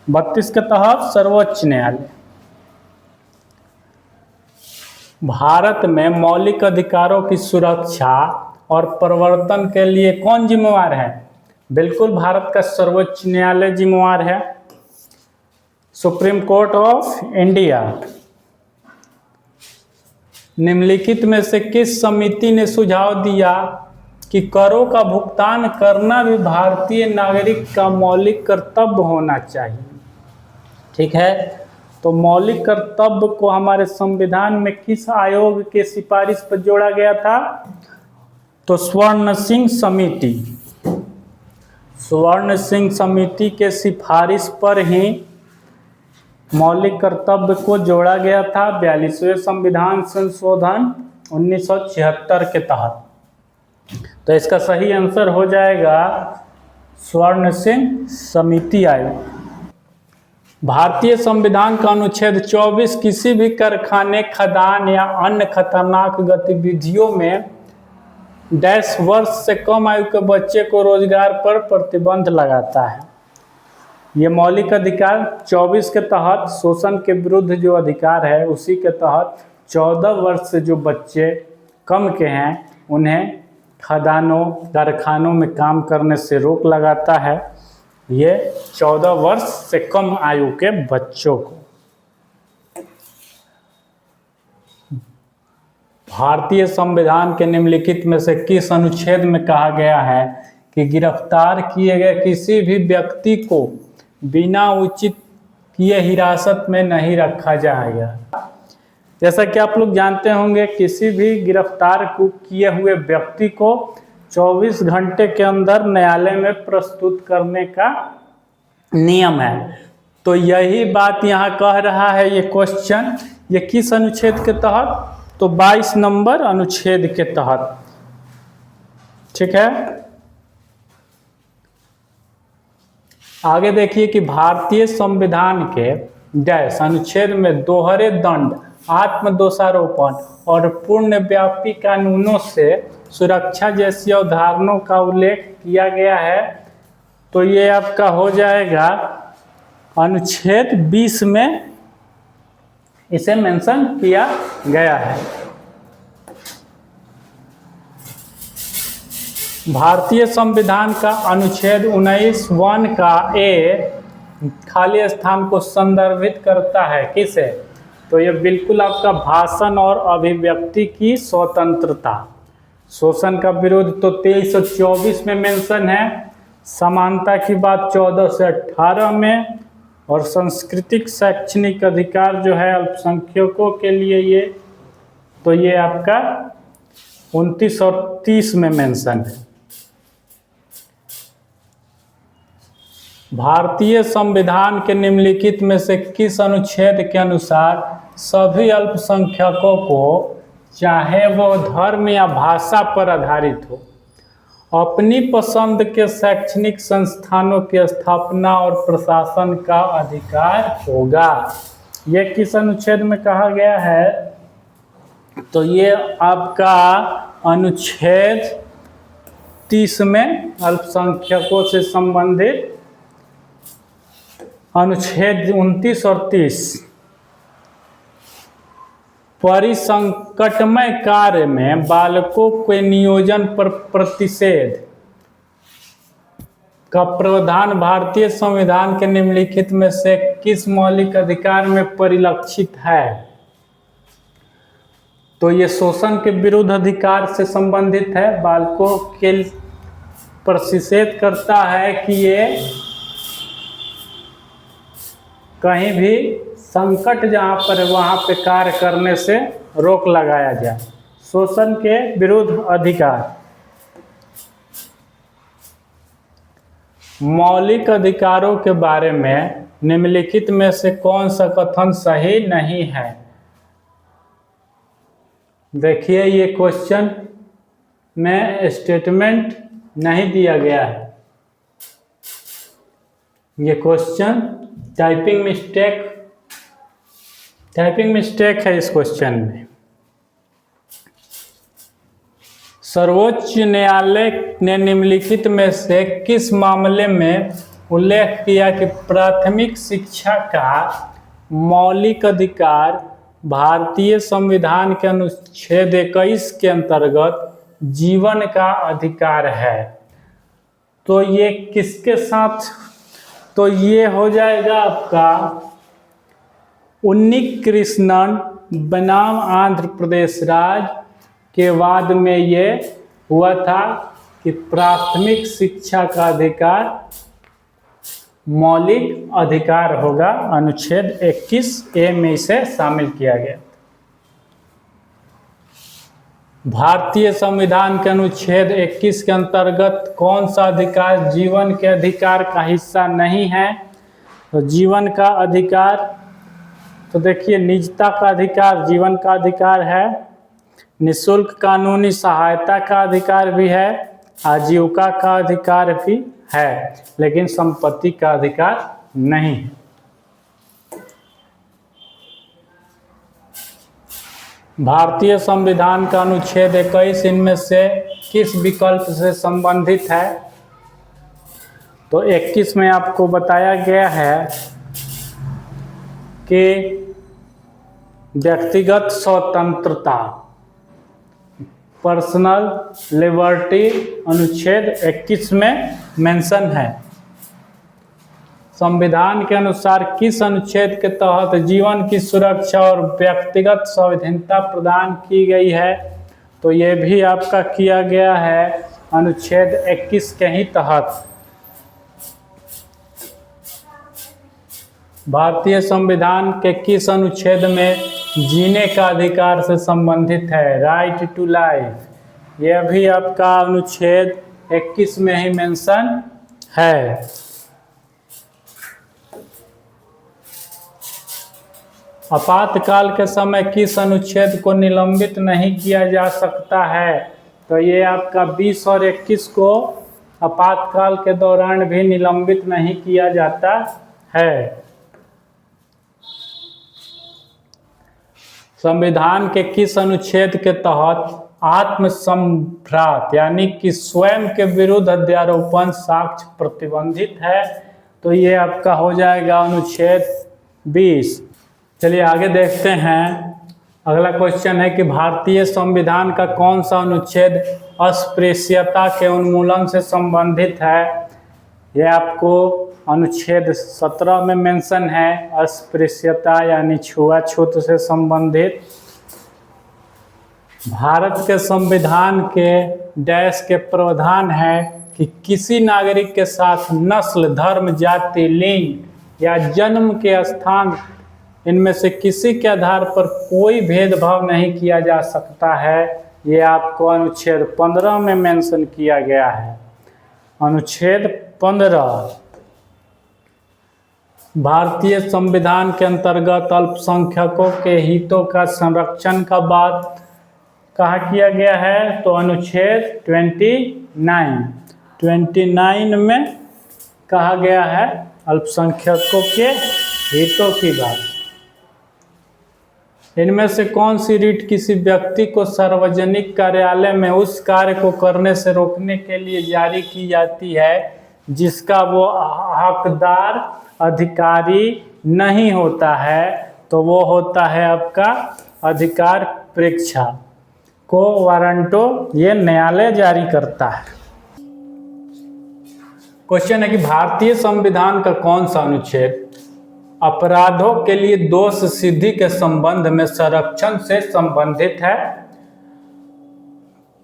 32 के तहत सर्वोच्च न्यायालय। भारत में मौलिक अधिकारों की सुरक्षा और प्रवर्तन के लिए कौन जिम्मेवार है? बिल्कुल भारत का सर्वोच्च न्यायालय जिम्मेवार है, सुप्रीम कोर्ट ऑफ इंडिया। निम्नलिखित में से किस समिति ने सुझाव दिया कि करों का भुगतान करना भी भारतीय नागरिक का मौलिक कर्तव्य होना चाहिए? ठीक है, तो मौलिक कर्तव्य को हमारे संविधान में किस आयोग के सिफारिश पर जोड़ा गया था? तो स्वर्ण सिंह समिति। स्वर्ण सिंह समिति के सिफारिश पर ही मौलिक कर्तव्य को जोड़ा गया था 42वें संविधान संशोधन 1976 के तहत। तो इसका सही आंसर हो जाएगा स्वर्ण सिंह समिति आयोग। भारतीय संविधान का अनुच्छेद 24 किसी भी कारखाने, खदान या अन्य खतरनाक गतिविधियों में डैश वर्ष से कम आयु के बच्चे को रोजगार पर प्रतिबंध लगाता है। ये मौलिक अधिकार 24 के तहत शोषण के विरुद्ध जो अधिकार है उसी के तहत 14 वर्ष से जो बच्चे कम के हैं उन्हें खदानों, कारखानों में काम करने से रोक लगाता है। ये 14 वर्ष से कम आयु के बच्चों को। भारतीय संविधान के निम्नलिखित में से किस अनुच्छेद में कहा गया है कि गिरफ्तार किए गए किसी भी व्यक्ति को बिना उचित किए हिरासत में नहीं रखा जाएगा? जैसा कि आप लोग जानते होंगे, किसी भी गिरफ्तार को किए हुए व्यक्ति को 24 घंटे के अंदर न्यायालय में प्रस्तुत करने का नियम है। तो यही बात यहाँ कह रहा है ये क्वेश्चन, ये किस अनुच्छेद के तहत? तो 22 नंबर अनुच्छेद के तहत। ठीक है, आगे देखिए कि भारतीय संविधान के डैश अनुच्छेद में दोहरे दंड, आत्मदोषारोपण और पूर्णव्यापी कानूनों से सुरक्षा जैसी अवधारणाओं का उल्लेख किया गया है। तो ये आपका हो जाएगा अनुच्छेद 20 में इसे मेंशन किया गया है। भारतीय संविधान का अनुच्छेद 19(1) का ए खाली स्थान को संदर्भित करता है। किसे? तो ये बिल्कुल आपका भाषण और अभिव्यक्ति की स्वतंत्रता। शोषण का विरोध तो 2324 में मेंशन है, समानता की बात 14 से 18 में, और सांस्कृतिक शैक्षणिक अधिकार जो है अल्पसंख्यकों के लिए ये, तो ये आपका 29 और 30 में मेंशन है। भारतीय संविधान के निम्नलिखित में से किस अनुच्छेद के अनुसार सभी अल्पसंख्यकों को, चाहे वो धर्म या भाषा पर आधारित हो, अपनी पसंद के शैक्षणिक संस्थानों की स्थापना और प्रशासन का अधिकार होगा? ये किस अनुच्छेद में कहा गया है? तो ये आपका अनुच्छेद 30 में अल्पसंख्यकों से संबंधित अनुच्छेद 29 और 30। परिसंकटमय कार्य में बालकों के नियोजन पर प्रतिषेध का प्रावधान भारतीय संविधान के निम्नलिखित में से किस मौलिक अधिकार में परिलक्षित है? तो ये शोषण के विरुद्ध अधिकार से संबंधित है। बालकों के प्रतिषेध करता है कि ये कहीं भी संकट जहाँ पर है वहाँ पे कार्य करने से रोक लगाया जाए। शोषण के विरुद्ध अधिकार। मौलिक अधिकारों के बारे में निम्नलिखित में से कौन सा कथन सही नहीं है? देखिए, ये क्वेश्चन में स्टेटमेंट नहीं दिया गया है। ये क्वेश्चन टाइपिंग मिस्टेक है इस क्वेश्चन में। सर्वोच्च न्यायालय ने निम्नलिखित में से किस मामले में उल्लेख किया कि प्राथमिक शिक्षा का मौलिक अधिकार भारतीय संविधान के अनुच्छेद 21 के अंतर्गत जीवन का अधिकार है? तो ये किसके साथ, तो ये हो जाएगा आपका उन्नी कृष्णन बनाम आंध्र प्रदेश राज्य के बाद में ये हुआ था कि प्राथमिक शिक्षा का अधिकार मौलिक अधिकार होगा। अनुच्छेद 21A में इसे शामिल किया गया। भारतीय संविधान के अनुच्छेद 21 के अंतर्गत कौन सा अधिकार जीवन के अधिकार का हिस्सा नहीं है? तो जीवन का अधिकार, तो देखिए, निजता का अधिकार जीवन का अधिकार है, निःशुल्क कानूनी सहायता का अधिकार भी है, आजीविका का अधिकार भी है, लेकिन संपत्ति का अधिकार नहीं है। भारतीय संविधान का अनुच्छेद 21 इनमें से किस विकल्प से संबंधित है? तो 21 में आपको बताया गया है कि व्यक्तिगत स्वतंत्रता, पर्सनल लिबर्टी अनुच्छेद 21 में मेंशन है। संविधान के अनुसार किस अनुच्छेद के तहत जीवन की सुरक्षा और व्यक्तिगत स्वाधीनता प्रदान की गई है? तो ये भी आपका किया गया है अनुच्छेद 21 के ही तहत। भारतीय संविधान के किस अनुच्छेद में जीने का अधिकार से संबंधित है? Right to life. यह भी आपका अनुच्छेद 21 में ही मेंशन है। आपातकाल के समय किस अनुच्छेद को निलंबित नहीं किया जा सकता है? तो ये आपका 20 और 21 को आपातकाल के दौरान भी निलंबित नहीं किया जाता है। संविधान के किस अनुच्छेद के तहत आत्मसम्भ्रात यानी कि स्वयं के विरुद्ध अध्यारोपण साक्ष्य प्रतिबंधित है? तो ये आपका हो जाएगा अनुच्छेद 20। चलिए आगे देखते हैं। अगला क्वेश्चन है कि भारतीय संविधान का कौन सा अनुच्छेद अस्पृश्यता के उन्मूलन से संबंधित है? यह आपको अनुच्छेद 17 में मेंशन है। अस्पृश्यता यानी छुआछूत से संबंधित। भारत के संविधान के डैश के प्रावधान है कि किसी नागरिक के साथ नस्ल, धर्म, जाति, लिंग या जन्म के स्थान इनमें से किसी के आधार पर कोई भेदभाव नहीं किया जा सकता है। ये आपको अनुच्छेद 15 में मेंशन किया गया है। अनुच्छेद 15 भारतीय संविधान के अंतर्गत अल्पसंख्यकों के हितों का संरक्षण का बात कहाँ किया गया है? तो अनुच्छेद 29 में कहा गया है अल्पसंख्यकों के हितों की बात। इनमें से कौन सी रीट किसी व्यक्ति को सार्वजनिक कार्यालय में उस कार्य को करने से रोकने के लिए जारी की जाती है जिसका वो हकदार अधिकारी नहीं होता है? तो वो होता है आपका अधिकार परीक्षा को वारंटो, ये न्यायालय जारी करता है। क्वेश्चन है कि भारतीय संविधान का कौन सा अनुच्छेद अपराधों के लिए दोष सिद्धि के संबंध में संरक्षण से संबंधित है?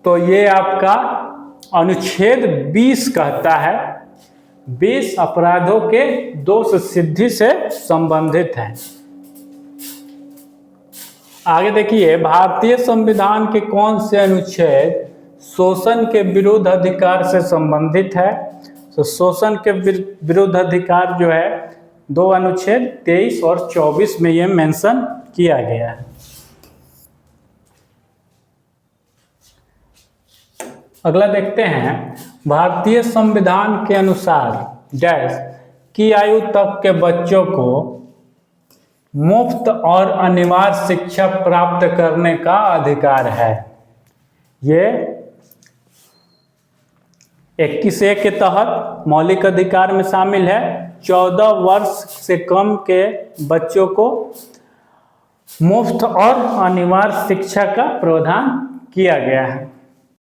तो ये आपका अनुच्छेद 20 कहता है 20 अपराधों के दोष सिद्धि से संबंधित है। आगे देखिए, भारतीय संविधान के कौन से अनुच्छेद शोषण के विरुद्ध अधिकार से संबंधित है? तो शोषण के विरुद्ध अधिकार जो है 2 अनुच्छेद 23 और 24 में ये मेंशन किया गया है। अगला देखते हैं, भारतीय संविधान के अनुसार डैश की आयु तक के बच्चों को मुफ्त और अनिवार्य शिक्षा प्राप्त करने का अधिकार है। ये 21A के तहत मौलिक अधिकार में शामिल है। 14 वर्ष से कम के बच्चों को मुफ्त और अनिवार्य शिक्षा का प्रावधान किया गया है।